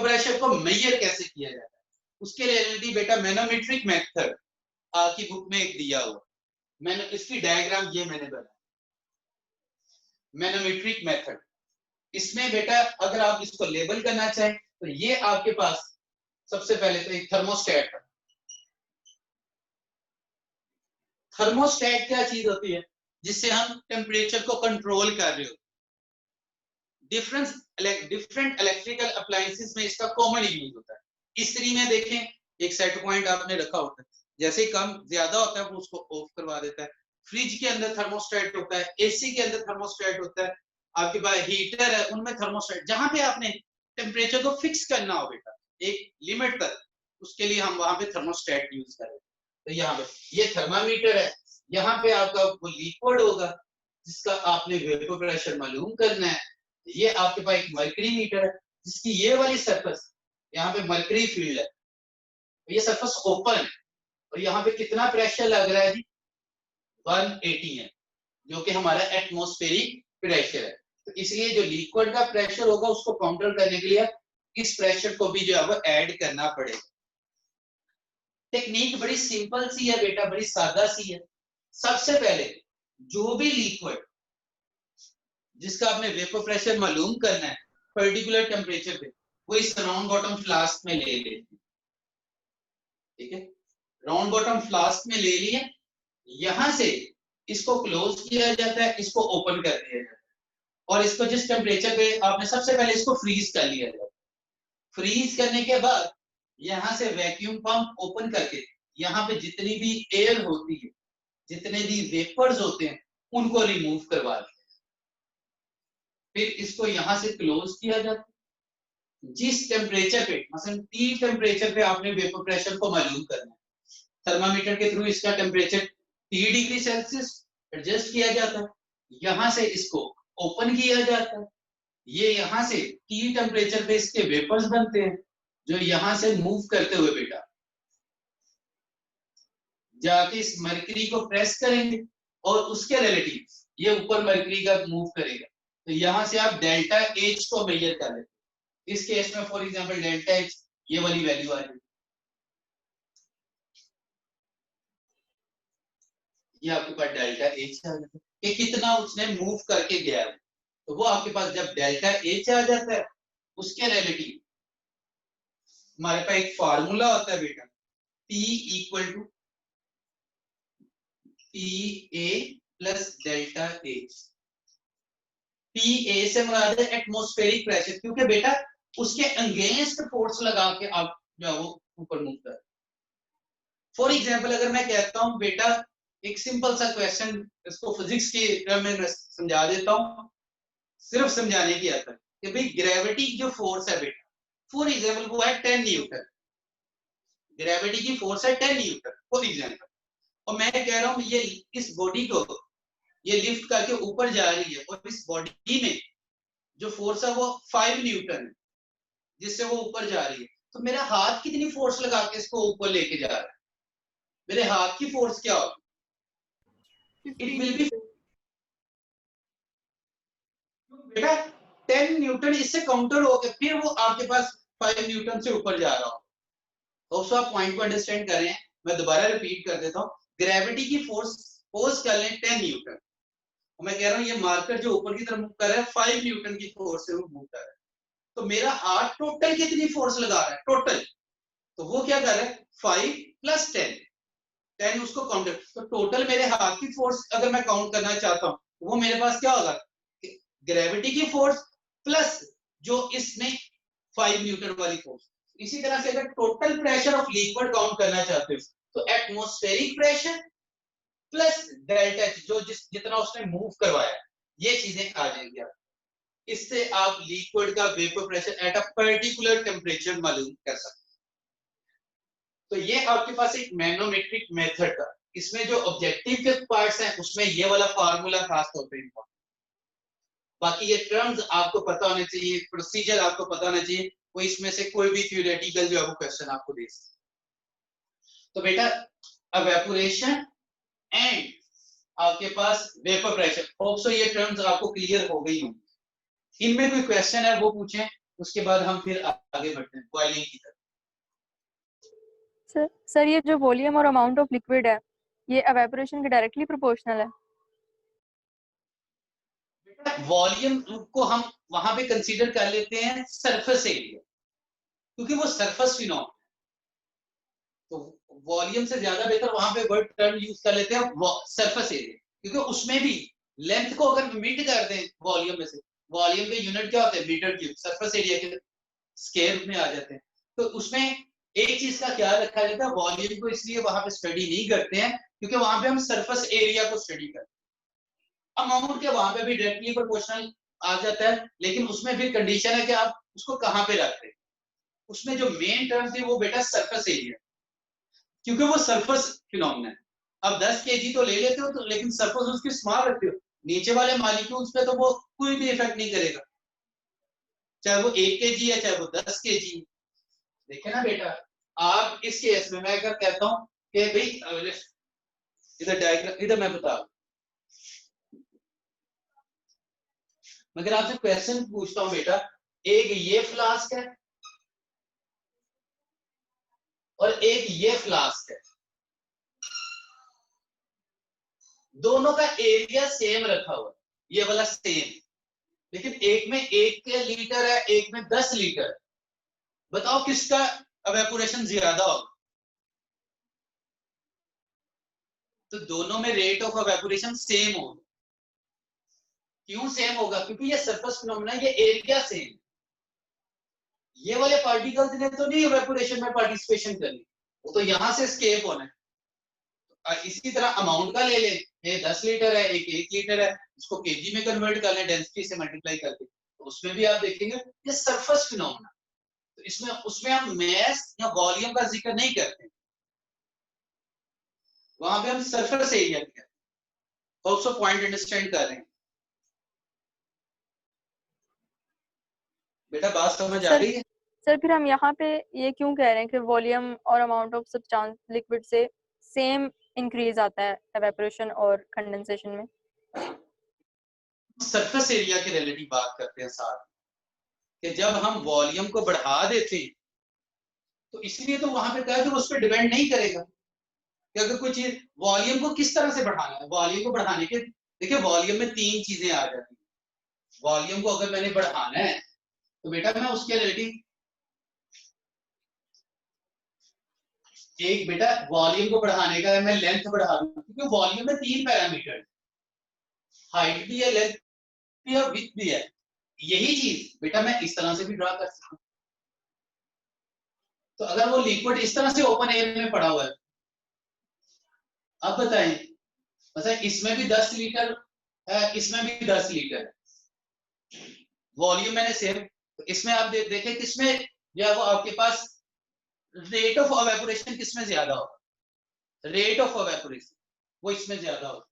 प्रेशर को मेजर कैसे किया जाता है, उसके रिलेटेड बेटा मैनोमेट्रिक मेथड आपकी बुक में एक दिया हुआ, मैंने इसकी डायग्राम ये मैंने बनाया मैनोमेट्रिक मेथड। इसमें बेटा अगर आप इसको लेबल करना चाहें तो ये आपके पास सबसे पहले तो एक थर्मोस्टेट है। थर्मोस्टेट क्या चीज होती है, जिससे हम टेम्परेचर को कंट्रोल कर रहे हो। डिफरेंट इलेक्ट्रिकल अप्लायंसेस में इसका कॉमन यूज होता है। इस्त्री में देखें एक सेट पॉइंट आपने रखा होता है, जैसे ही कम ज्यादा होता है वो उसको ऑफ करवा देता है। फ्रिज के अंदर थर्मोस्टेट होता है, एसी के अंदर थर्मोस्टेट होता है, आपके पास हीटर है उनमें थर्मोस्टेट। जहां पे आपने टेम्परेचर को फिक्स करना हो बेटा एक लिमिट तक, उसके लिए हम वहां पे थर्मोस्टेट यूज करें। तो यहाँ पे ये थर्मामीटर है, यहाँ पे आपका वो लिक्विड होगा जिसका आपने वेपर प्रेशर मालूम करना है। ये आपके पास एक मर्करी मीटर है जिसकी ये वाली सरफेस यहाँ पे मर्करी फील्ड है, ये सरफेस ओपन है और यहाँ पे कितना प्रेशर लग रहा है जी 180 है, जो कि हमारा एटमॉस्फेरिक प्रेशर है। तो इसलिए जो लिक्विड का प्रेशर होगा उसको काउंटर करने के लिए इस प्रेशर को भी जो है वो ऐड करना पड़ेगा। टेक्निक बड़ी सिंपल सी है बेटा, बड़ी सादा सी है। सबसे पहले जो भी लिक्विड जिसका आपने वेपर प्रेशर मालूम करना है पर्टिकुलर टेम्परेचर पे, वो इस राउंड बॉटम फ्लास्क में ले लेते हैं। ठीक है, राउंड बॉटम फ्लास्क में ले लिए, यहां से इसको क्लोज किया जाता है, इसको ओपन कर दिया जाता है, और इसको जिस टेम्परेचर पे आपने सबसे पहले इसको फ्रीज कर लिया जाता है। फ्रीज करने के बाद यहां से वैक्यूम पंप ओपन करके यहाँ पे जितनी भी एयर होती है, जितने भी वेपर्स होते हैं, उनको रिमूव करवा दिया, फिर इसको यहां से क्लोज किया जाता है। जिस टेम्परेचर पे, मसलन टी टेम्परेचर पे आपने वेपर प्रेशर को मालूम करना है, थर्मामीटर के थ्रू इसका temperature T degree Celsius adjust किया जाता है, यहां से इसको ओपन किया जाता है, ये यहां से टी टेम्परेचर पे इसके वेपर्स बनते हैं, जो यहां से मूव करते हुए बेटा जाके इस मरकरी को प्रेस करेंगे, और उसके रिलेटिव ये ऊपर मरकरी का मूव करेगा, तो यहां से आप डेल्टा एच को मेजर कर लेते। इस केस में फॉर एग्जांपल डेल्टा एच ये वाली वैल्यू आ रही है, ये आपके पास डेल्टा एच आ जाता है कि कितना उसने मूव करके गया है। तो वो आपके पास जब डेल्टा एच आ जाता है, उसके रिलेटिव हमारे पास एक फार्मूला होता है बेटा, T equal to P A plus delta H. P A से मुराद है एटमॉस्फेरिक प्रेशर, क्योंकि बेटा उसके अगेंस्ट फोर्स लगा के आप जो है वो ऊपर मूव कर। फॉर एग्जांपल अगर मैं कहता हूं बेटा, एक सिंपल सा क्वेश्चन, इसको फिजिक्स के टर्म में समझा देता हूं, सिर्फ समझाने की आता है कि भाई ग्रेविटी जो फोर्स है बेटा, फॉर एग्जांपल वो है 10 न्यूटन, ग्रेविटी की फोर्स है 10 न्यूटन फॉर एग्जांपल, और मैं कह रहा हूं ये इस बॉडी को ये लिफ्ट करके ऊपर जा रही है, और इस बॉडी में जो फोर्स है वो 5 न्यूटन है, जिससे वो ऊपर जा रही है, तो मेरा हाथ कितनी फोर्स लगा के इसको ऊपर लेके जा रहा है, मेरे हाथ की फोर्स क्या होगी, इट 15 विल बी न्यूटन। बेटा 10 न्यूटन, इससे काउंटर होकर फिर वो आपके पास 5 न्यूटन से ऊपर जा रहा हो। तो आप पॉइंट को अंडरस्टैंड कर रहे हैं, मैं दोबारा रिपीट कर देता हूँ, ग्रेविटी की फोर्स पोज कर लें 10 न्यूटन, मैं कह रहा हूँ ये मार्कर जो ऊपर की तरफ मूव कर रहा है 5 न्यूटन की फोर्स से वो मूव कर रहा है, तो मेरा हाथ टोटल कितनी फोर्स लगा रहा है टोटल, तो वो क्या कर रहा है 5 प्लस 10, 10 उसको काउंट, तो टोटल मेरे हाथ की फोर्स अगर मैं काउंट करना चाहता हूँ, वो मेरे पास क्या होगा, ग्रेविटी की फोर्स प्लस जो इसमें 5 न्यूटन वाली फोर्स। इसी तरह से अगर total pressure of liquid count करना चाहते हो, तो एटमॉस्फेरिक प्रेशर प्लस डेल्टा जो जितना उसने मूव करवाया, ये चीजें आ जाएंगी आप, इससे आप लिक्विड का vapour pressure at a particular temperature मालूम कर सकते हैं। तो ये आपके पास एक मैनोमेट्रिक मेथड था, इसमें जो ऑब्जेक्टिव के पार्ट्स हैं उसमें ये वाला फार्मूला खास तौर पे इम्पोर्टेंट, बाकी ये टर्म्स आपको पता होने चाहिए, प्रोसीजर आपको पता होना चाहिए, कोई इसमें से कोई भी थ्योरेटिकल जो है वो क्वेश्चन आपको दे सकते। तो बेटा इवेपोरेशन एंड आपके पास वेपर प्रेशर, होप सो ये टर्म्स आपको क्लियर हो गई होंगी। इनमें कोई क्वेश्चन है वो पूछें, उसके बाद हम फिर आगे बढ़ते हैं बॉइलिंग की तरफ। सर ये जो वॉल्यूम और अमाउंट ऑफ लिक्विड है, ये एवेपोरेशन के डायरेक्टली प्रोपोर्शनल है? वॉल्यूम को हम वहां पे कंसीडर कर लेते हैं सरफेस एरिया, क्योंकि वो सरफेस फिनोमेनन, तो वॉल्यूम से ज्यादा बेहतर वहां पे वर्ड टर्म यूज कर लेते हैं सरफेस एरिया, क्योंकि उसमें भी लेंथ को अगर मीट कर दें वॉल्यूम में से, वॉल्यूम के यूनिट क्या होते हैं मीटर क्यूब, सरफेस एरिया के स्केल में आ जाते हैं, तो उसमें एक चीज का ख्याल रखा जाता है, वॉल्यूम को इसलिए वहां पे स्टडी नहीं करते हैं क्योंकि वहां पे हम सरफेस एरिया को स्टडी करते हैं। अमाउंट के वहां पे भी डायरेक्टली प्रोपोर्शनल आ जाता है, लेकिन उसमें फिर कंडीशन है कि आप उसको कहां पे रखते हैं, उसमें जो मेन टर्म थी वो बेटा सरफेस एरिया, क्योंकि वो सरफेस फिनोमेनन है। अब 10 केजी तो ले लेते हो तो, लेकिन सरफेस उसकी स्मॉल रखते हो, नीचे वाले मॉलिक्यूल्स पे तो वो कोई भी इफेक्ट नहीं करेगा, चाहे वो 1 केजी है चाहे वो 10 केजी। देखे ना बेटा, आप इस केस में मैं अगर कहता हूं कि भाई इधर डायग्राम, इधर मैं बता, मगर आपसे क्वेश्चन पूछता हूं बेटा, एक ये फ्लास्क है और एक ये फ्लास्क है, दोनों का एरिया सेम रखा हुआ है, ये वाला सेम, लेकिन एक में 1 लीटर है, एक में 10 लीटर, बताओ किसका एवेपोरेशन ज्यादा होगा? तो दोनों में रेट ऑफ एवेपोरेशन सेम होगा। क्यों सेम होगा? क्योंकि ये सरफेस फिनोमेना, ये एरिया सेम। ये वाले पार्टिकल्स ने तो नहीं एवेपोरेशन में पार्टिसिपेशन करनी, वो तो यहां से एस्केप होना है। इसी तरह अमाउंट का ले लें, ये 10 लीटर है, एक 1 लीटर है, उसको केजी में कन्वर्ट कर लें डेंसिटी से मल्टीप्लाई करके, तो उसमें भी आप देखेंगे ये सरफेस फिनोमेना। तो इसमें उसमें हम मैस या वॉल्यूम का जिक्र नहीं करते, वहां पे हम सरफेस एरिया करते हैं। होप सो पॉइंट अंडरस्टैंड कर रहे हैं बेटा? बात समझ आ रही है? सर फिर हम यहाँ पे ये क्यों कह रहे हैं कि वॉल्यूम और अमाउंट ऑफ सब्सटेंस लिक्विड से सेम इंक्रीज आता है एवेपोरेशन और कंडेंसेशन में? सरफेस एरिया के रिलेटिव बात करते हैं साथ, कि जब हम वॉल्यूम को बढ़ा देते हैं तो इसलिए तो वहां पे कहा कि उस पर डिपेंड नहीं करेगा कि अगर कोई चीज वॉल्यूम को किस तरह से बढ़ाना है। वॉल्यूम को बढ़ाने के, देखिए वॉल्यूम में 3 चीजें आ जाती हैं। वॉल्यूम को अगर मैंने बढ़ाना है तो बेटा मैं उसके रिलेटिव, एक बेटा वॉल्यूम को बढ़ाने का मैं लेंथ बढ़ा दूं, क्योंकि वॉल्यूम में 3 पैरामीटर, हाइट भी है, लेंथ भी है, विड्थ भी है। यही चीज बेटा मैं इस तरह से भी ड्रा कर सकता हूं। तो अगर वो लिक्विड इस तरह से ओपन एयर में पड़ा हुआ है, अब बताएं, अच्छा इसमें भी 10 लीटर है, इसमें भी 10 लीटर है, वॉल्यूम मैंने सेम, तो इसमें आप देखें किसमें जो है वो आपके पास रेट ऑफ एवेपोरेशन किसमें ज्यादा होगा? रेट ऑफ एवेपोरेशन वो इसमें ज्यादा होगा।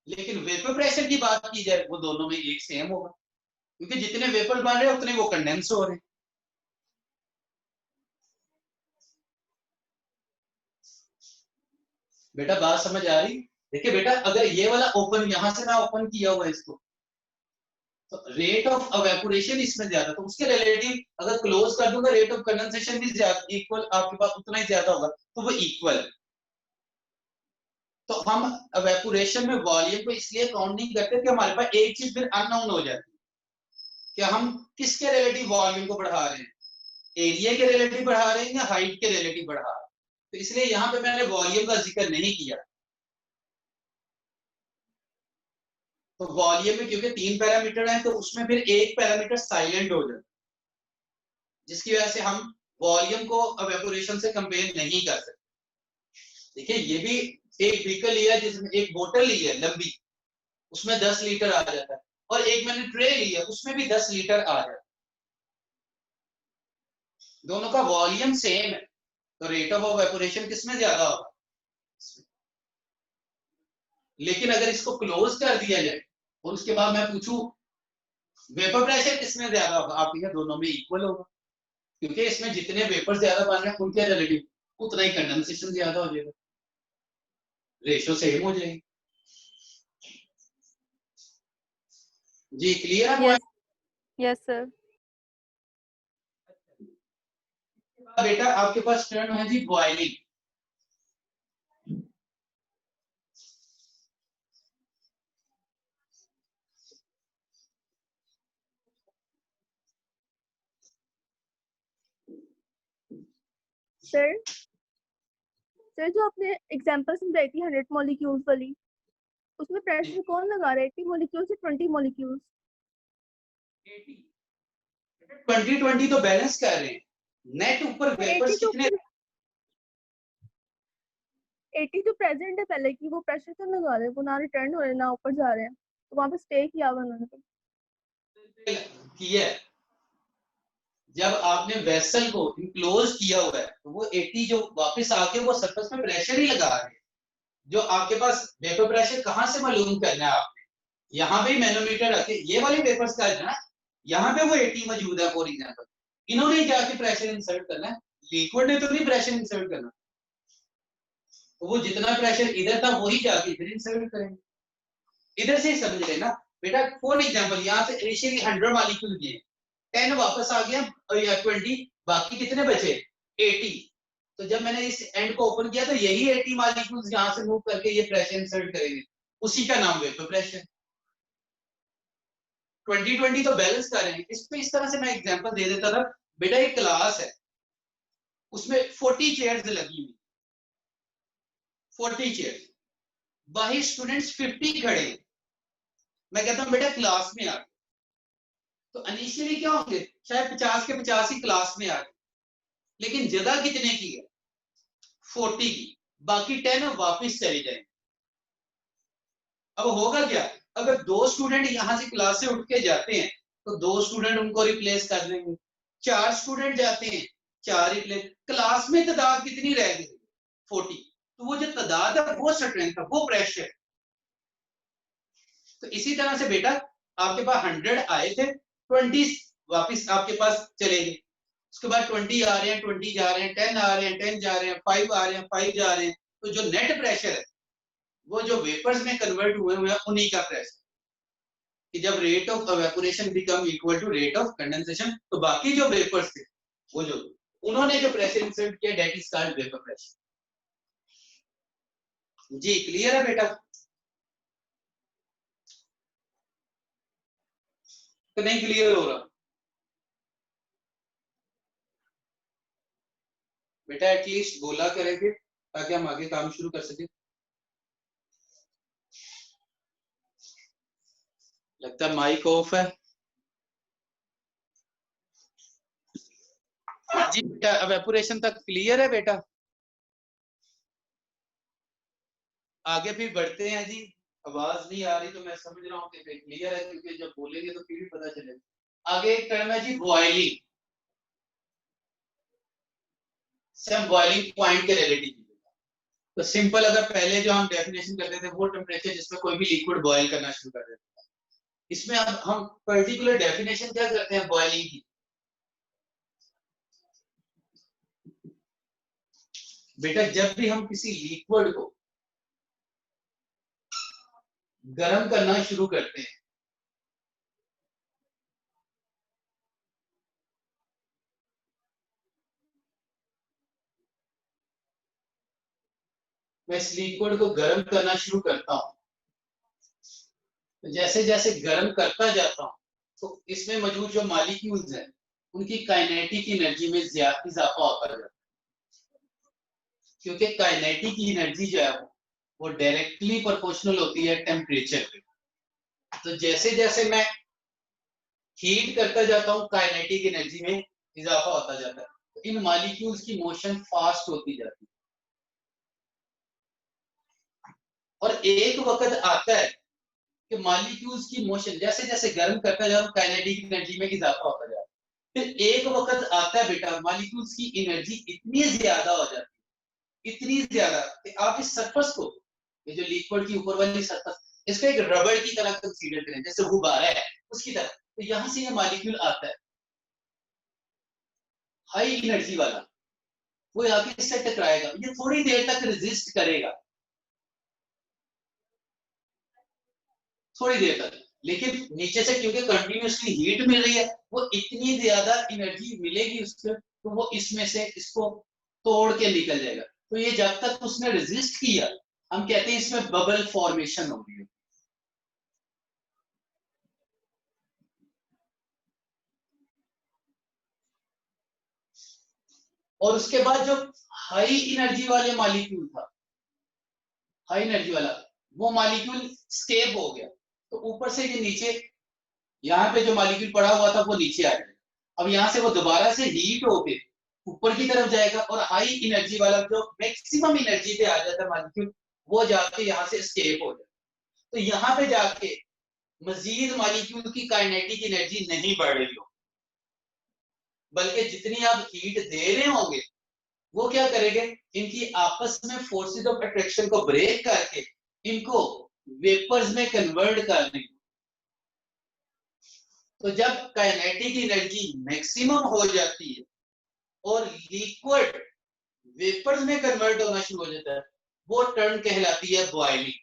लेकिन वेपर प्रेशर की बात की जाए वो दोनों में एक सेम होगा, क्योंकि जितने वेपर बन रहे हैं उतने वो कंडेंस हो रहे हैं। बेटा बात समझ आ रही? देखिए बेटा अगर ये वाला ओपन, यहां से मैं ओपन किया हुआ है इसको, तो रेट ऑफ एवेपोरेशन इसमें ज्यादा, तो उसके रिलेटिव अगर क्लोज कर दूंगा रेट ऑफ कंडेंसेशन भी ज्यादा इक्वल आपके पास उतना ही ज्यादा होगा, तो वो इक्वल है। तो हम एवेपोरेशन में वॉल्यूम को इसलिए काउंट नहीं करते कि हमारे पास एक चीज फिर अननोन हो जाती है कि हम किसके रिलेटिव वॉल्यूम को बढ़ा रहे हैं, एरिया के रिलेटिव बढ़ा रहे हैं या हाइट के रिलेटिव बढ़ा रहे हैं। तो इसलिए यहां पे मैंने वॉल्यूम का जिक्र नहीं किया। तो वॉल्यूम में क्योंकि 3 पैरामीटर हैं तो उसमें फिर एक पैरामीटर साइलेंट हो जाता है, जिसकी वजह से हम वॉल्यूम को एवेपोरेशन से कंपेयर नहीं कर सकते। देखिए ये भी एक व्हीकल लिया जिसमें एक बोतल ली है लंबी, उसमें 10 लीटर आ जाता है, और एक मैंने ट्रे लिया उसमें भी 10 लीटर आ जाता है, दोनों का वॉल्यूम सेम है, तो रेट ऑफ एवेपोरेशन किसमें ज्यादा होगा? लेकिन अगर इसको क्लोज कर दिया जाए और उसके बाद मैं पूछूं वेपर प्रेशर किसमें ज्यादा होगा, आप ये दोनों में इक्वल होगा, क्योंकि इसमें जितने वेपर ज्यादा बन रहे हैं उनके रिलेटिव उतना ही कंडेंसेशन ज्यादा हो जाएगा, रेशो सेम हो जाएगी। जी क्लियर है पॉइंट? Yes sir. बेटा आपके पास टर्म है जी बॉइलिंग। सर सर जो आपने एग्जांपल्स में बताई थी 100 मॉलिक्यूल्स वाली, उसमें प्रेशर कौन लगा रहा है, 80 मॉलिक्यूल्स या 20 मॉलिक्यूल्स? 20 तो बैलेंस कर रहे हैं, नेट ऊपर वेपर्स कितने? 80 जो प्रेजेंट है पहले की, वो प्रेशर तो लगा रहे हैं, वो ना रिटर्न हो रहे ना ऊपर जा रहे हैं, तो वहां पे स्टे किया हुआ उन्होंने किया। जब आपने वेसल को इनक्लोज किया हुआ है तो वो 80 जो वापस आके वो सरफेस में प्रेशर ही लगा रहे हैं। जो आपके पास वेपर प्रेशर कहां से मालूम करना है आपने, यहाँ पे मैनोमीटर रखे, ये वाले वेपर्स का है ना, यहाँ पे वो 80 मौजूद है फॉर एग्जांपल, इन्होंने जाके प्रेशर इंसर्ट करना है, लिक्विड ने तो नहीं प्रेशर इंसर्ट करना, तो वो जितना प्रेशर इधर था वही जाके इधर इंसर्ट करेंगे। इधर से ही समझ लेना बेटा, फॉर एग्जांपल यहाँ से इनिशियली 100 मॉलिक्यूल दिए, 10 वापस आ गया या 20, बाकी कितने बचे? 80। तो जब मैंने इस एंड को ओपन किया तो यही 80 मॉलिक्यूल्स यहां से मूव करके ये प्रेशर इंसर्ट करेंगे, उसी का नाम वेपर प्रेशर। 20-20 तो बैलेंस कर रहे हैं। इस पे इस तरह से मैं एग्जांपल दे देता था, बेटा एक क्लास है, उसमें 40 चेयर्स लगी हुई, 40 चेयर्स, बाहर स्टूडेंट्स 50 खड़े हैं। मैं कहता हूं बेटा क्लास में आ, तो इनिशियली क्या होंगे, शायद 50 के 50 ही क्लास में आ गए, लेकिन जगह कितने की है, 40 की, बाकी 10 वापिस चले जाएंगे। अब होगा क्या, अगर 2 स्टूडेंट यहां से क्लास से उठ के जाते हैं तो 2 स्टूडेंट उनको रिप्लेस कर देंगे, 4 स्टूडेंट जाते हैं, 4 रिप्लेस, क्लास में तादाद कितनी रह गई, 40। तो वो जो तादाद है वो स्ट्रेंथ है, वो प्रेशर। तो इसी तरह से बेटा आपके पास 100 आए थे, 20 वापिस आपके पास चले गए, उसके बाद 20 आ रहे हैं, 20 जा रहे हैं, 10 आ रहे हैं, 10 जा रहे हैं, 5 आ रहे हैं, 5 जा रहे हैं। तो जो नेट प्रेशर है वो जो वेपर्स में कन्वर्ट हुए हैं उन्हीं का प्रेशर, कि जब rate of evaporation become equal to rate of condensation, तो बाकी जो वेपर्स थे वो जो उन्होंने जो प्रेशर इंसर्ट किया, that is called vapour pressure. जी क्लियर है बेटा? तो नहीं क्लियर हो रहा बेटा, एटलीस्ट बोला करेंगे ताकि हम आगे काम शुरू कर सके। लगता है माइक ऑफ है जी बेटा। एवेपोरेशन तक क्लियर है बेटा? आगे फिर बढ़ते हैं जी। आवाज नहीं आ रही तो मैं समझ रहा हूँ कि क्लियर है, क्योंकि जब बोलेंगे तो फिर भी पता चलेगा। आगे एक टर्म है जी बॉइलिंग, सब बॉइलिंग पॉइंट के रिलेटिव। तो सिंपल, अगर पहले जो हम डेफिनेशन करते थे वो टेम्परेचर जिसमें कोई भी लिक्विड बॉयल करना शुरू कर देता है, इसमें अब हम पर्टिकुलर डेफिनेशन क्या करते हैं बॉइलिंग की। बेटा जब भी हम किसी लिक्विड को गर्म करना शुरू करते हैं, मैं इस लिक्विड को गर्म करना शुरू करता हूं, तो जैसे जैसे गर्म करता जाता हूं तो इसमें मौजूद जो मॉलिक्यूल्स हैं उनकी काइनेटिक एनर्जी में इजाफा होता जाता है, क्योंकि काइनेटिक एनर्जी जो है वो डायरेक्टली प्रोपोर्शनल होती है टेम्परेचर पे। तो जैसे जैसे मैं हीट करता जाता हूं काइनेटिक एनर्जी में इजाफा होता जाता है, तो इन मॉलिक्यूल्स की मोशन फास्ट होती जाती है। और एक वक्त आता है कि मॉलिक्यूल्स की मोशन जैसे जैसे गर्म करता जा रहा हूं काइनेटिक एनर्जी में इजाफा होता जा रहा है, फिर एक वक्त आता है बेटा मॉलिक्यूल्स की एनर्जी इतनी ज्यादा हो जाती है, इतनी ज्यादा कि आप इस सरफेस को, ये जो लिक्विड की ऊपर वाली सरफेस, इसको एक रबड़ की तरह कंसीडर करें, जैसे गुब्बारा है उसकी तरह। तो यहां से ये मॉलिक्यूल आता है हाई एनर्जी वाला, वो आके इससे टकराएगा, ये थोड़ी देर तक रेजिस्ट करेगा, थोड़ी देर तक, लेकिन नीचे से क्योंकि कंटिन्यूसली हीट मिल रही है, वो इतनी ज्यादा एनर्जी मिलेगी उसको, तो वो इसमें से इसको तोड़ के निकल जाएगा। तो ये जब तक उसने रेजिस्ट किया, हम कहते हैं इसमें बबल फॉर्मेशन हो रही है। और उसके बाद जो हाई एनर्जी वाले मॉलिक्यूल था, हाई एनर्जी वाला वो मॉलिक्यूल स्टेप हो गया, तो ऊपर से ये नीचे, यहाँ पे जो मॉलिक्यूल पड़ा हुआ था वो नीचे आ जाएगा। अब यहाँ से वो दोबारा से हीट होके ऊपर की तरफ जाएगा, और हाई एनर्जी वाला जो मैक्सिमम एनर्जी पे आ जाता है मॉलिक्यूल, वो जाके यहाँ से स्केप हो जाए। तो यहाँ पे जाके मजीद मॉलिक्यूल की काइनेटिक एनर्जी नहीं बढ़ रही हो, बल्कि जितनी आप हीट दे रहे होंगे वो क्या करेंगे, इनकी आपस में फोर्सेस ऑफ अट्रैक्शन को ब्रेक करके इनको वेपर्स में कन्वर्ट कर देंगे। तो जब काइनेटिक एनर्जी मैक्सिमम हो जाती है और लिक्विड वेपर्स में कन्वर्ट होना शुरू हो जाता है, वो टर्म कहलाती है बॉइलिंग।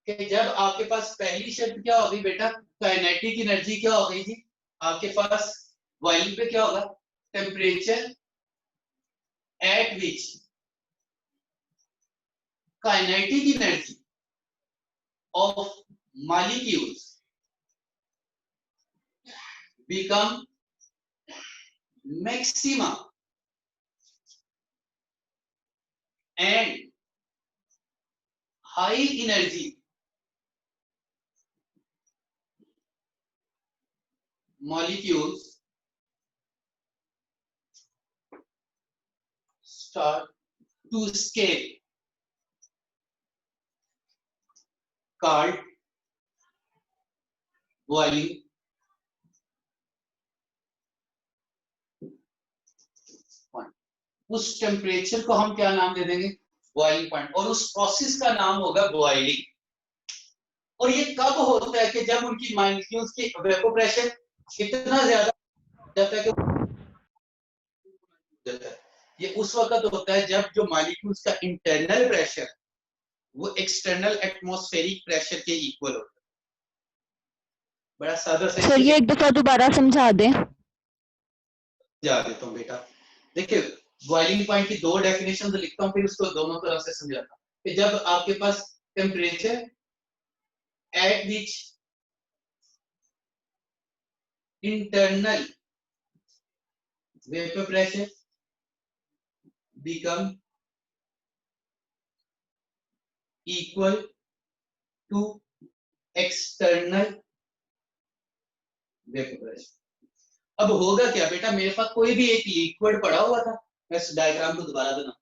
कि जब आपके पास पहली शर्त क्या होगी बेटा, काइनेटिक एनर्जी क्या हो गई जी आपके पास, बॉइलिंग पे क्या होगा, temperature at which kinetic energy of molecules become maxima and high energy molecules start to escape, called boiling point. उस टेम्परेचर को हम क्या नाम दे देंगे? Boiling point. और उस प्रोसेस का नाम होगा बॉइलिंग। और ये कब होता है? कि जब उनकी मॉलिक्यूल्स की इवेपोरेशन इतना ज्यादा जाता है कि ये उस वक्त होता है जब जो मॉलिक्यूल्स का इंटरनल प्रेशर वो एक्सटर्नल एटमॉस्फेरिक प्रेशर के इक्वल होता है। बड़ा सादा सा। सर ये एक दफा दोबारा समझा दें। जा देता हूँ बेटा। देखिए बॉइलिंग पॉइंट की दो डेफिनेशन लिखता हूँ, फिर उसको दोनों तरह से समझाता हूँ। कि जब आपके पास temperature at which internal vapour pressure become equal to external vapor pressure। अब होगा क्या बेटा? मेरे पास कोई भी एक लिक्विड पड़ा हुआ था। मैं इस डायग्राम को दोबारा बना,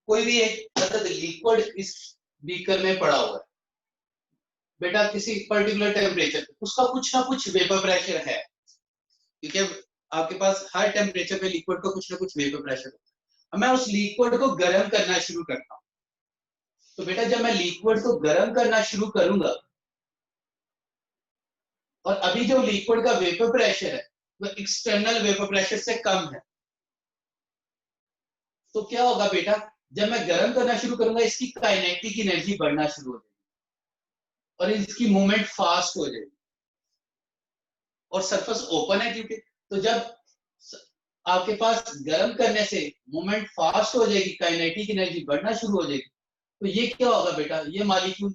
कोई भी एक लिक्विड इस बीकर में पड़ा हुआ है बेटा, किसी पर्टिकुलर टेम्परेचर, उसका कुछ ना कुछ वेपर प्रेशर है, क्योंकि आपके पास हर टेम्परेचर पे लिक्विड को कुछ ना कुछ वेपर प्रेशर होता है। अब मैं उस लिक्विड को गर्म करना शुरू करता हूँ। तो बेटा जब मैं लिक्विड को गर्म करना शुरू करूंगा और अभी जो लिक्विड का वेपर प्रेशर है वो एक्सटर्नल वेपर प्रेशर से कम है, तो क्या होगा बेटा? जब मैं गर्म करना शुरू करूंगा इसकी काइनेटिक एनर्जी बढ़ना शुरू हो जाएगी और इसकी मूवमेंट फास्ट हो जाएगी। और सरफेस ओपन है क्योंकि, तो जब आपके पास गर्म करने से मूवमेंट फास्ट हो जाएगी, काइनेटिक एनर्जी बढ़ना शुरू हो जाएगी, तो ये क्या होगा बेटा? ये मॉलिक्यूल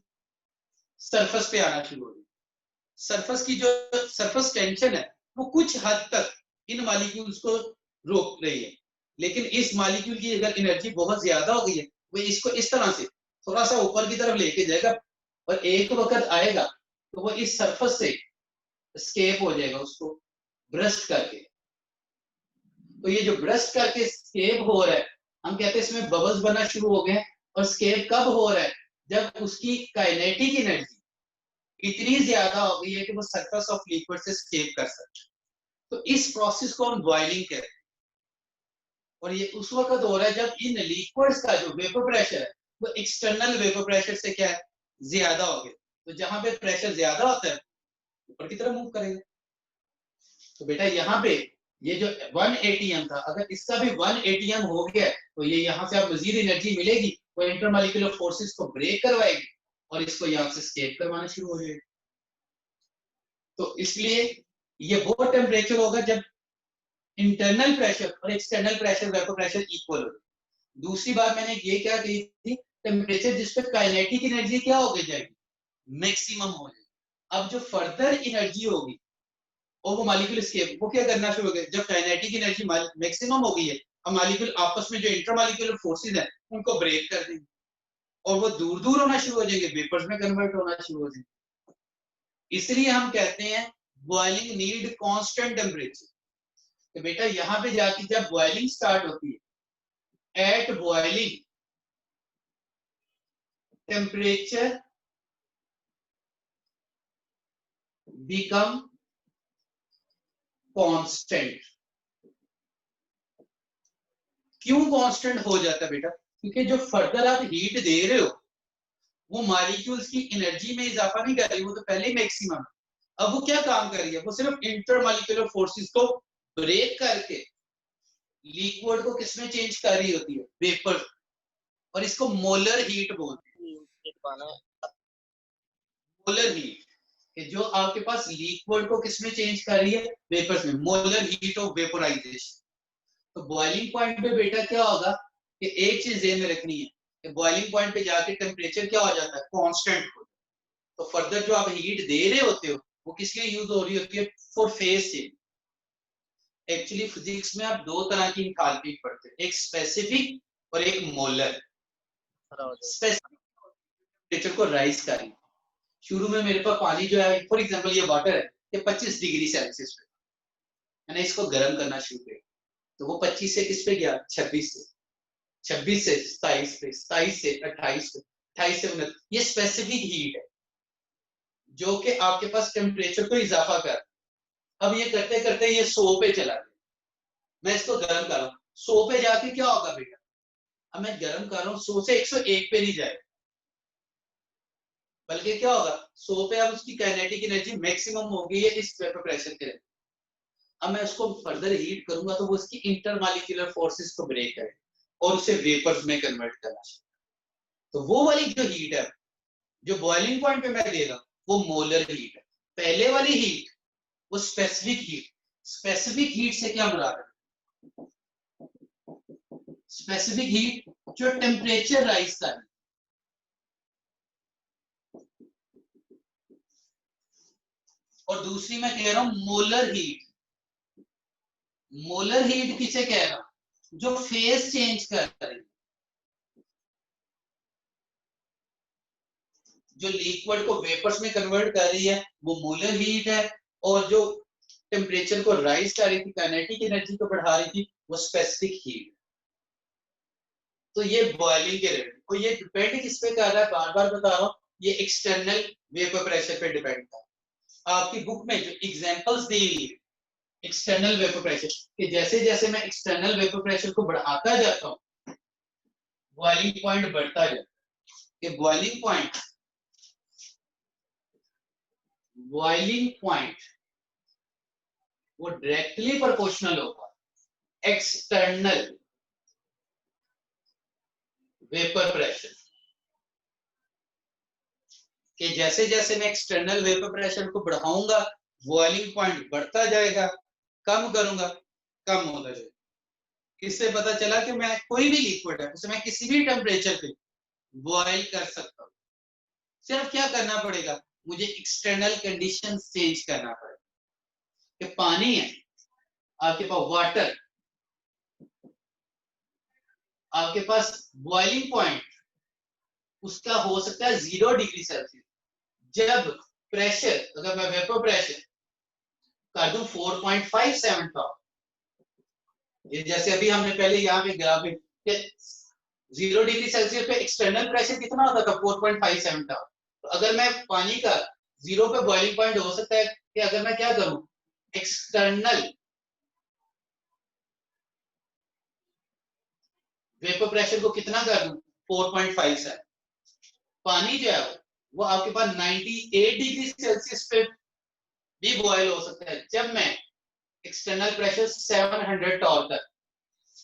सरफेस पे आना शुरू हो जाएगी। सरफेस की जो सरफेस टेंशन है वो कुछ हद तक इन मॉलिक्यूल्स को रोक रही है, लेकिन इस मॉलिक्यूल की अगर एनर्जी बहुत ज्यादा हो गई है वो इसको इस तरह से थोड़ा सा ऊपर की तरफ लेके जाएगा और एक वक्त आएगा तो वो इस सरफेस से एस्केप हो जाएगा उसको ब्रस्ट करके। तो ये जो ब्रस्ट करके एस्केप हो रहा है, हम कहते हैं इसमें बबल्स बनना शुरू हो गए। और एस्केप कब हो रहा है? जब उसकी काइनेटिक एनर्जी इतनी ज्यादा हो गई है कि वो सरफेस ऑफ लिक्विड से एस्केप कर सकता है। तो इस प्रोसेस को हम बॉइलिंग कहते हैं। और ये उस वक्त हो रहा है जब इन लिक्विड्स का जो वेपर प्रेशर है वो एक्सटर्नल वेपर प्रेशर से क्या है? ज्यादा हो गया। तो जहां पे प्रेशर ज्यादा होता है ऊपर की तरफ मूव करेगा। तो बेटा यहाँ पे ये जो 1 atm था, अगर इसका भी 1 atm हो गया तो ये यहाँ से आप मजीद एनर्जी मिलेगी, वो इंटरमॉलिक्यूलर फोर्सेस को ब्रेक करवाएगी और इसको यहाँ से एस्केप करवाना शुरू हो जाएगा। तो इसलिए ये वो टेम्परेचर होगा जब इंटरनल प्रेशर और external pressure vapour pressure equal हो। दूसरी बात मैंने ये क्या कही थी? टेम्परेचर जिस पे काइनेटिक एनर्जी क्या हो गई जाएगी? मैक्सिमम हो जाएगी। अब जो फर्दर एनर्जी होगी और वो मॉलिक्यूल एस्केप, वो क्या करना शुरू हो गए? जब काइनेटिक एनर्जी मैक्सिमम हो गई है, अब मॉलिक्यूल आपस में जो इंटरमॉलिक्यूलर फोर्सेस है उनको ब्रेक कर देंगे और वो दूर दूर होना शुरू हो जाएंगे, वेपर्स में कन्वर्ट होना शुरू हो जाएंगे। इसलिए हम कहते हैं बॉइलिंग नीड कांस्टेंट टेम्परेचर। तो बेटा यहाँ पे जाके जब बॉइलिंग स्टार्ट होती है, at boiling temperature become constant. क्यों कांस्टेंट हो जाता है बेटा? क्योंकि जो फर्दर आप हीट दे रहे हो वो मॉलिक्यूल्स की एनर्जी में इजाफा नहीं कर रही, वो तो पहले ही मैक्सिमम। अब वो क्या काम कर रही है? वो सिर्फ इंटरमॉलिक्यूलर फोर्सेस को ब्रेक करके लिक्विड को किसमें चेंज कर रही होती है? वेपर। और इसको मोलर हीट बोलते हैं। मोलर हीट, कि जो आपके पास लिक्विड को किसमें चेंज कर रही है? वेपर्स में। Molar heat of vaporisation. तो बॉइलिंग पॉइंट पे बेटा क्या होगा कि एक चीज ध्यान में रखनी है कि बॉइलिंग पॉइंट पे जाके टेम्परेचर क्या हो जाता है, कांस्टेंट हो। तो फर्दर जो आप हीट दे रहे होते हो वो किस लिए यूज हो रही होती है, for phase change. Actually physics में आप दो तरह की एंथैल्पी पढ़ते हैं, एक स्पेसिफिक और एक मोलर। स्पेसिफिक टेम्परेचर को राइज करें। शुरू में मेरे पास पानी जो है, फॉर एग्जांपल ये वाटर है, ये 25 डिग्री सेल्सियस पे, मैंने इसको गर्म करना शुरू किया, तो वो 25 से किस पे गया, 26 से, 26 से 27 पे, 27 से 28 पे, 28 से 29। ये स्पेसिफिक हीट है जो कि आपके पास टेम्परेचर को इजाफा कर। अब ये करते करते ये 100 पे चला गया, मैं इसको गर्म कर रहा हूँ, 100 पे जाके क्या होगा बेटा, अब मैं गर्म कर रहा हूँ 100 से 101 पे नहीं जाएगा, बल्कि क्या होगा 100 पे अब उसकी काइनेटिक एनर्जी मैक्सिमम हो गई है इस वेपर प्रेशर के। अब मैं उसको फर्दर हीट करूंगा तो वो उसकी इंटरमॉलिक्यूलर फोर्सेस को ब्रेक करेगा और उसे वेपर्स में कन्वर्ट करना। तो वो वाली जो हीट है जो बॉइलिंग पॉइंट पे मैं दे रहा हूँ वो मोलर हीट है। पहले वाली हीट वो स्पेसिफिक हीट। स्पेसिफिक हीट से क्या मुराद है, स्पेसिफिक हीट जो टेम्परेचर राइज कर, और दूसरी मैं कह रहा हूं मोलर हीट। मोलर हीट किसे कह रहा हूं, जो फेज चेंज कर रही, जो लिक्विड को वेपर्स में कन्वर्ट कर रही है वो मोलर हीट है, और जो टेम्परेचर को राइज कर रही थी, काइनेटिक एनर्जी को बढ़ा रही थी, वो स्पेसिफिक हीट। तो ये बॉइलिंग के रेट को ये डिपेंड किस पे कर रहा है, बार बार बता रहा हूं, ये एक्सटर्नल वेपर प्रेशर पे डिपेंड कर। आपकी बुक में जो एग्जांपल्स दी हुई है एक्सटर्नल वेपर प्रेशर कि जैसे जैसे मैं एक्सटर्नल वेपर प्रेशर को बढ़ाता जाता हूं बॉइलिंग पॉइंट बढ़ता जाता है। कि बॉइलिंग पॉइंट वो डायरेक्टली प्रोपोर्शनल होगा एक्सटर्नल वेपर प्रेशर कि जैसे जैसे मैं एक्सटर्नल वेपर प्रेशर को बढ़ाऊंगा बॉइलिंग पॉइंट बढ़ता जाएगा, कम करूंगा कम होता जाएगा। इससे पता चला कि मैं कोई भी लिक्विड है उसे मैं किसी भी टेम्परेचर पे बॉयल कर सकता हूँ। सिर्फ क्या करना पड़ेगा, मुझे एक्सटर्नल कंडीशंस चेंज करना पड़ेगा। कि पानी है आपके पास, वाटर, आपके पास बॉइलिंग पॉइंट उसका हो सकता है 0 डिग्री सेल्सियस। जब प्रेशर, अगर मैं वेपर प्रेशर कर दूं 4.57 था, ये जैसे अभी हमने पहले यहाँ पे ग्राफिक 0 डिग्री सेल्सियस पे एक्सटर्नल प्रेशर कितना होता था, 4.57 था। तो अगर मैं पानी का 0 पे बॉइलिंग पॉइंट हो सकता है कि अगर मैं क्या करूं, एक्सटर्नल वेपर प्रेशर को कितना कर दूं, 4.57। पानी जो है वो आपके पास 98 डिग्री सेल्सियस पे भी बॉयल हो सकता है जब मैं एक्सटर्नल प्रेशर 700 टॉर तक।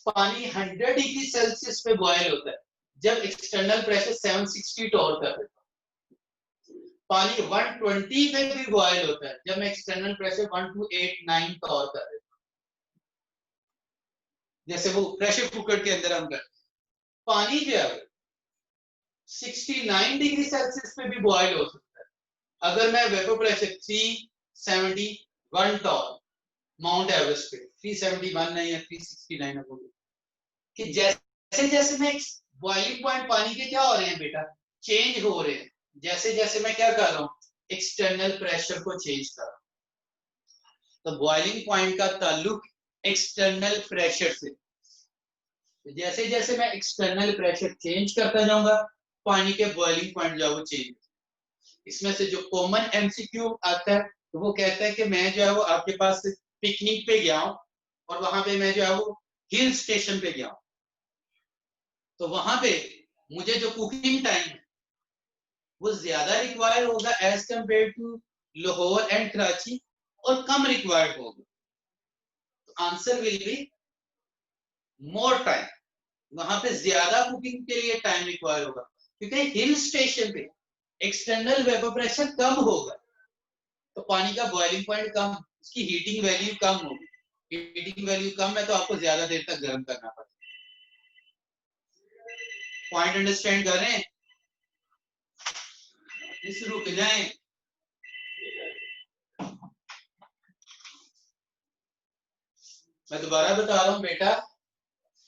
पानी 100 डिग्री सेल्सियस पे बॉयल होता है जब एक्सटर्नल प्रेशर 760 टॉर तक। पानी 120 पे भी बॉयल होता है जब मैं एक्सटर्नल प्रेशर 1289 टॉर तक। जैसे वो प्रेशर कुकर के अंदर हम करते हैं। पानी जो है 69 डिग्री सेल्सियस पे भी बॉयल हो सकता है अगर मैं vapour pressure 371 torr Mount Everest पे, 371 नहीं है 369 है, कि जैसे जैसे मैं बॉइलिंग पॉइंट पानी के क्या हो रहे हैं बेटा, चेंज हो रहे हैं। जैसे जैसे मैं क्या कर रहा हूँ, एक्सटर्नल प्रेशर को चेंज कर रहा हूँ। तो बॉइलिंग पॉइंट का ताल्लुक एक्सटर्नल प्रेशर से। जैसे जैसे मैं एक्सटर्नल प्रेशर चेंज करता जाऊंगा पानी के बॉइलिंग पॉइंट जो है वो चेंज। इसमें से जो कॉमन एमसीक्यू आता है तो वो कहता है कि मैं जो है वो आपके पास पिकनिक पे गया हूं और वहां पे मैं जो है वो हिल स्टेशन पे गया हूं, तो वहां पे मुझे जो कुकिंग टाइम है वो ज्यादा रिक्वायर होगा as compare to Lahore and Karachi, और कम रिक्वायर्ड होगा। तो answer will be more time. वहां पे ज्यादा कुकिंग के लिए टाइम रिक्वायर होगा क्योंकि हिल स्टेशन पे एक्सटर्नल वेपर प्रेशर कम होगा तो पानी का बॉइलिंग पॉइंट कम, उसकी हीटिंग वैल्यू कम होगी। हीटिंग वैल्यू कम है तो आपको ज्यादा देर तक गर्म करना पड़ेगा। पॉइंट अंडरस्टैंड कर रहे हैं? इस रुक जाएं। मैं दोबारा बता रहा हूं बेटा,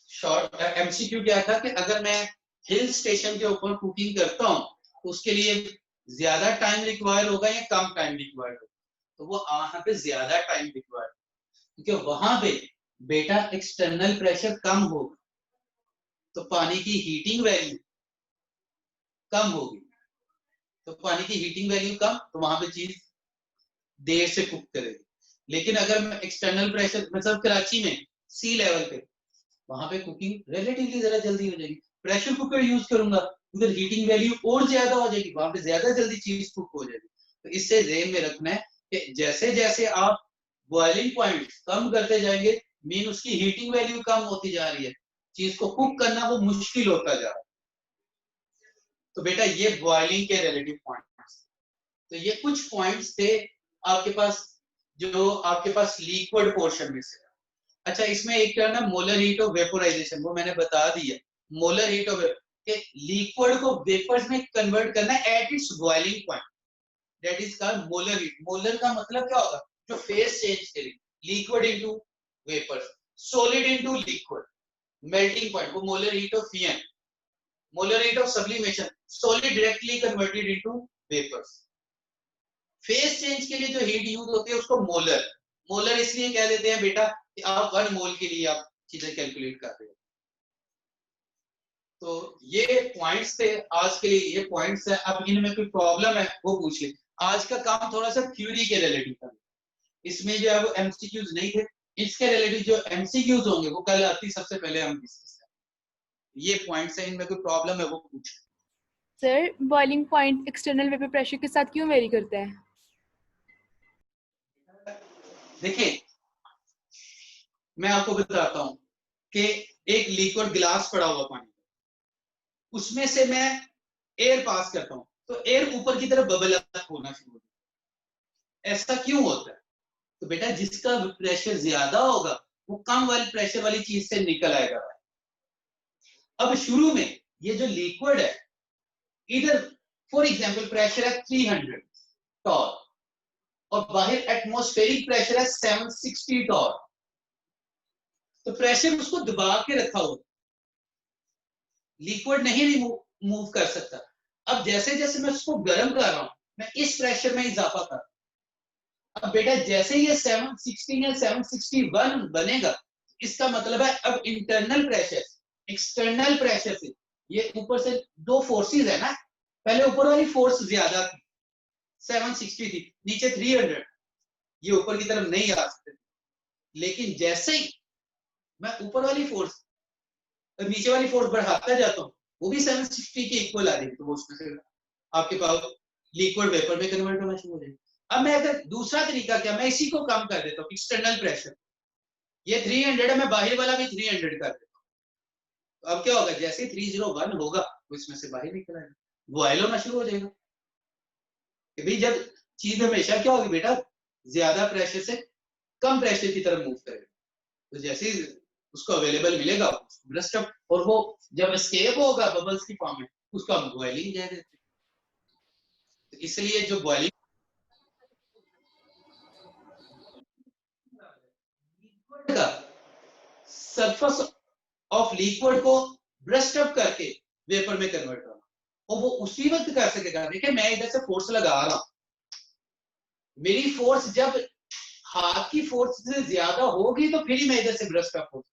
शॉर्ट एमसीक्यू क्या था कि अगर मैं हिल स्टेशन के ऊपर कुकिंग करता हूं तो उसके लिए ज्यादा टाइम रिक्वायर होगा या कम टाइम रिक्वायर होगा? तो वो वहां पे ज्यादा टाइम रिक्वायर, क्योंकि वहां पे बेटा एक्सटर्नल प्रेशर कम होगा तो पानी की हीटिंग वैल्यू कम होगी। तो पानी की हीटिंग वैल्यू कम तो वहां पे चीज देर से कुक करेगी। लेकिन अगर मैं एक्सटर्नल प्रेशर मतलब कराची में सी लेवल पे, वहां पे कुकिंग रिलेटिवली जरा जल्दी हो जाएगी। प्रेशर कुकर यूज करूंगा उधर हीटिंग वैल्यू और ज्यादा हो जाएगी, वहां पे ज्यादा जल्दी चीज कुक हो जाएगी। तो इससे ध्यान में रखना है कि जैसे जैसे आप बॉइलिंग पॉइंट कम करते जाएंगे मीन उसकी हीटिंग वैल्यू कम होती जा रही है, चीज को कुक करना वो मुश्किल होता जा रहा है। तो बेटा ये बॉइलिंग के रिलेटिव पॉइंट्स, तो ये कुछ पॉइंट्स थे आपके पास जो आपके पास लिक्विड पोर्शन में से। अच्छा इसमें एक टर्म है मोलर हीट ऑफ वेपोराइजेशन, वो मैंने बता दिया। मोलर हीट ऑफ लिक्विड को वेपर्स में कन्वर्ट करना at its boiling point, that is called molar heat. Molar का मतलब क्या होगा? जो फेस चेंज करे, liquid into vapours, solid into liquid, melting point वो मोलर हीट ऑफ फीएन। Molar heat of sublimation, solid directly converted into vapours. Phase change के लिए जो हीट यूज होती है उसको मोलर, मोलर इसलिए कह देते हैं बेटा कि आप 1 मोल के लिए आप चीजें कैलकुलेट कर रहे हो। तो ये पॉइंट्स थे आज के लिए, ये पॉइंट्स है। अब इनमें कोई प्रॉब्लम है वो पूछ ले। आज का काम थोड़ा सा थ्योरी के रिलेटिव था, इसमें जो है वो एमसीक्यूज नहीं थे। इसके रिलेटिव जो एमसीक्यूज होंगे वो कल आती सबसे पहले हम डिस्कस करेंगे। ये पॉइंट्स है, इनमें कोई प्रॉब्लम है वो पूछ। Sir boiling point external vapour pressure के साथ क्यों वेरी करता है? देखिए मैं आपको बताता हूं कि एक लिक्विड गिलास पड़ा हुआ पानी, उसमें से मैं एयर पास करता हूं तो एयर ऊपर की तरफ बबल होना शुरू होता है। ऐसा क्यों होता है? तो बेटा जिसका प्रेशर ज्यादा होगा वो कम वाली प्रेशर वाली चीज से निकल आएगा। अब शुरू में ये जो लिक्विड है इधर फॉर एग्जांपल प्रेशर है 300 टॉर और बाहर एटमॉस्फेरिक प्रेशर है 760 टॉर, तो प्रेशर उसको दबा के रखा हुआ, लिक्विड नहीं मूव कर सकता। अब जैसे जैसे मैं उसको गर्म कर रहा हूं मैं इस प्रेशर में इजाफा कर, अब बेटा जैसे ये 760 या 761 बनेगा इसका मतलब है अब इंटरनल प्रेशर एक्सटर्नल प्रेशर से, ये ऊपर से दो फोर्सेस है ना, पहले ऊपर वाली फोर्स ज्यादा थी 760 थी, नीचे 300, ये ऊपर की तरफ नहीं आ सकते। लेकिन जैसे ही मैं ऊपर वाली फोर्स और नीचे वाली फोर्स बढ़ाता जाता हूँ वो भी 760 के इक्वल आ रही है, तो वो उसमें से आपके पास लिक्विड वेपर में कन्वर्ट होना शुरू हो जाएगा। अब मैं अगर दूसरा तरीका क्या, मैं इसी को कम कर देता हूँ एक्सटर्नल प्रेशर, ये 300 है मैं बाहर वाला भी 300 कर देता हूँ। तो अब क्या होगा, जैसे 301 होगा वो इसमें से बाहर निकल आएगा, बॉयल होना शुरू हो जाएगा। भाई जब चीज हमेशा क्या होगी बेटा, ज्यादा प्रेशर से कम प्रेशर की तरफ मूव करेगा, तो जैसे ही उसको अवेलेबल मिलेगा ब्रस्ट अप, और वो जब एस्केप होगा बबल्स की फॉर्म में उसको हम बॉइलिंग कह देते हैं। तो इसलिए जो बॉइलिंग का सरफेस ऑफ लिक्विड को ब्रस्ट अप करके वेपर में कन्वर्ट होना, और वो उसी वक्त कर सकेगा। देखिए मैं इधर से फोर्स लगा रहा हूं, मेरी फोर्स जब हाथ की फोर्स से ज्यादा होगी तो फिर ही मैं इधर से ब्रस्ट अप हो।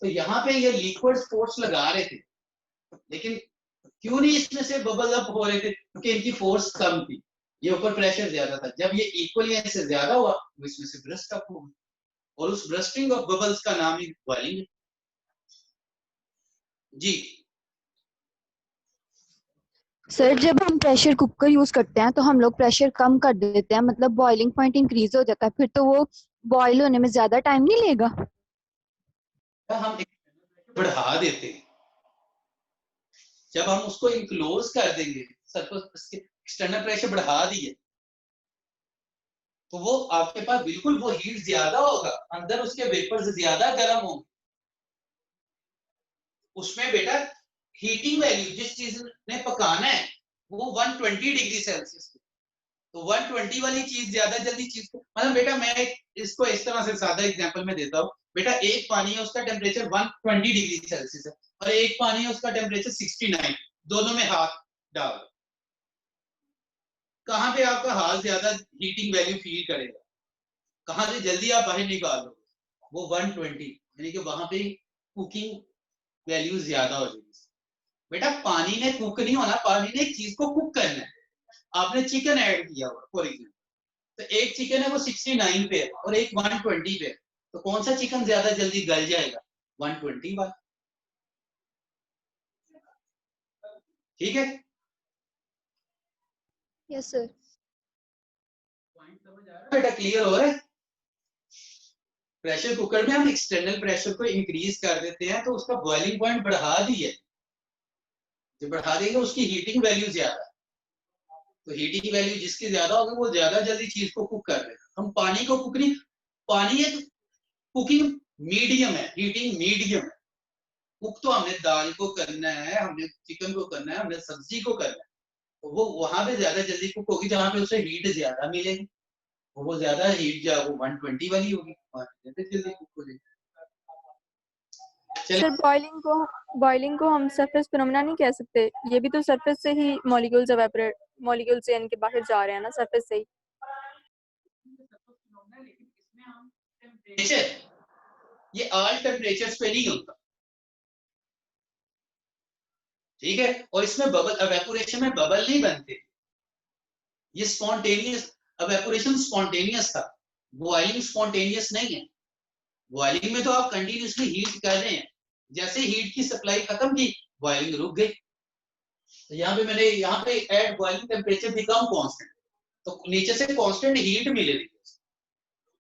तो यहाँ पे ये लिक्विड फोर्स लगा रहे थे लेकिन क्यों नहीं इसमें से बबल अप हो रहे थे, क्योंकि इनकी फोर्स कम थी, ये ऊपर प्रेशर ज्यादा था। जब ये इक्वल या इससे ज्यादा हुआ तो इसमें से ब्रस्ट अप हो गया, और उस ब्रस्टिंग ऑफ बबल्स का नाम ही बॉइलिंग है। जी सर जब हम प्रेशर कुकर यूज करते हैं तो हम लोग प्रेशर कम कर देते हैं, मतलब बॉइलिंग पॉइंट इंक्रीज हो जाता है, फिर तो वो बॉईल होने में ज्यादा टाइम नहीं लेगा? हम बढ़ा देते हैं, जब हम उसको इनक्लोज कर देंगे सरफेस के एक्सटर्नल प्रेशर बढ़ा दिए तो वो आपके पास बिल्कुल वो हीट ज्यादा होगा, अंदर उसके वेपर्स ज्यादा गर्म होंगे, उसमें बेटा हीटिंग वैल्यू जिस चीज ने पकाना है वो 120 डिग्री सेल्सियस पे, तो 120 वाली चीज ज्यादा जल्दी चीज को, मतलब बेटा मैं इसको इस तरह से सादा एग्जांपल में देता हूँ। बेटा एक पानी है उसका टेम्परेचर 120 डिग्री सेल्सियस है और एक पानी है उसका टेम्परेचर 69, दोनों में हाथ डाल, कहाँ पे आपका हाथ ज्यादा हीटिंग वैल्यू फील करेगा, कहाँ से जल्दी आप बाहर निकाल लोगे, वो 120, यानी कि वहां पे कुकिंग वैल्यू ज्यादा हो जाएगी। बेटा पानी ने कुक नहीं होना, पानी ने एक चीज को कुक करना है। आपने चिकन ऐड किया हुआ फॉर एग्जाम्पल, तो एक चिकन है वो 69 पे है और एक 120 पे है, तो कौन सा चिकन ज्यादा जल्दी गल जाएगा? 120 वाला। ठीक है, यस सर। पॉइंट समझ आ रहा है बेटा? क्लियर हो रहा है? प्रेशर कुकर में हम एक्सटर्नल प्रेशर को इंक्रीज कर देते हैं तो उसका बॉइलिंग पॉइंट बढ़ा दिए, जो बढ़ा देंगे उसकी हीटिंग वैल्यू ज्यादा, तो हीटिंग वैल्यू जिसकी ज्यादा होगी वो ज्यादा जल्दी चीज को कुक कर देगा। हम पानी को कुक नहीं, पानी एक कुकिंग मीडियम है, हीटिंग मीडियम है। कुक तो हमने दाल को करना है, हमने चिकन को करना है, हमने सब्जी को करना है, तो वो वहां पे ज्यादा जल्दी कुक होगी जहां पे उसे हीट ज्यादा मिलेगी, वो ज्यादा हीट जो वो 120 वाली होगी, ज्यादा जल्दी कुक हो जाएगी। सर बॉइलिंग को हम सरफेस फिनोमेना नहीं कह सकते, ये भी तो सरफेस से ही मॉलिक्यूल्स एवापोरेट, मॉलिक्यूल्स यानी कि बाहर जा रहे हैं ना सरफेस से ही। लेकिन इसमें हम टेम्परेचर, ये ऑल टेम्परेचर्स पे नहीं होता, ठीक है, और इसमें बबल एवेपोरेशन में बबल नहीं बनते, ये स्पॉन्टेनियस एवेपोरेशन, स्पॉन्टेनियस था, बॉइलिंग स्पॉन्टेनियस नहीं है। बॉइलिंग में तो आप कंटिन्यूसली हीट कर रहे हैं, जैसे हीट की सप्लाई खत्म की बॉइलिंग रुक गई, तो यहाँ पे मैंने यहाँ पे at boiling temperature become constant, तो नीचे से कांस्टेंट हीट मिलेगी,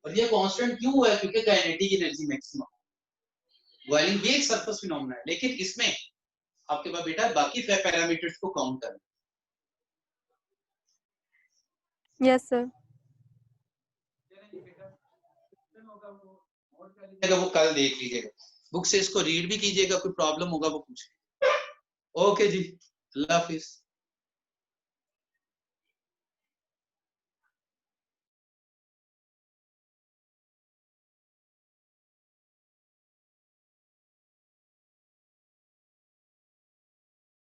और ये कांस्टेंट क्यों हुआ है? क्योंकि काइनेटिक एनर्जी मैक्सिमम, बॉइलिंग भी एक सरफेस फिनोमेना है, लेकिन इसमें आपके पास बेटा बाकी पैरामीटर्स को काउंट करना। Yes sir. वो कल देख लीजिएगा, बुक से इसको रीड भी कीजिएगा, कोई प्रॉब्लम होगा वो पूछिए। ओके जी, अल्लाह हाफिज।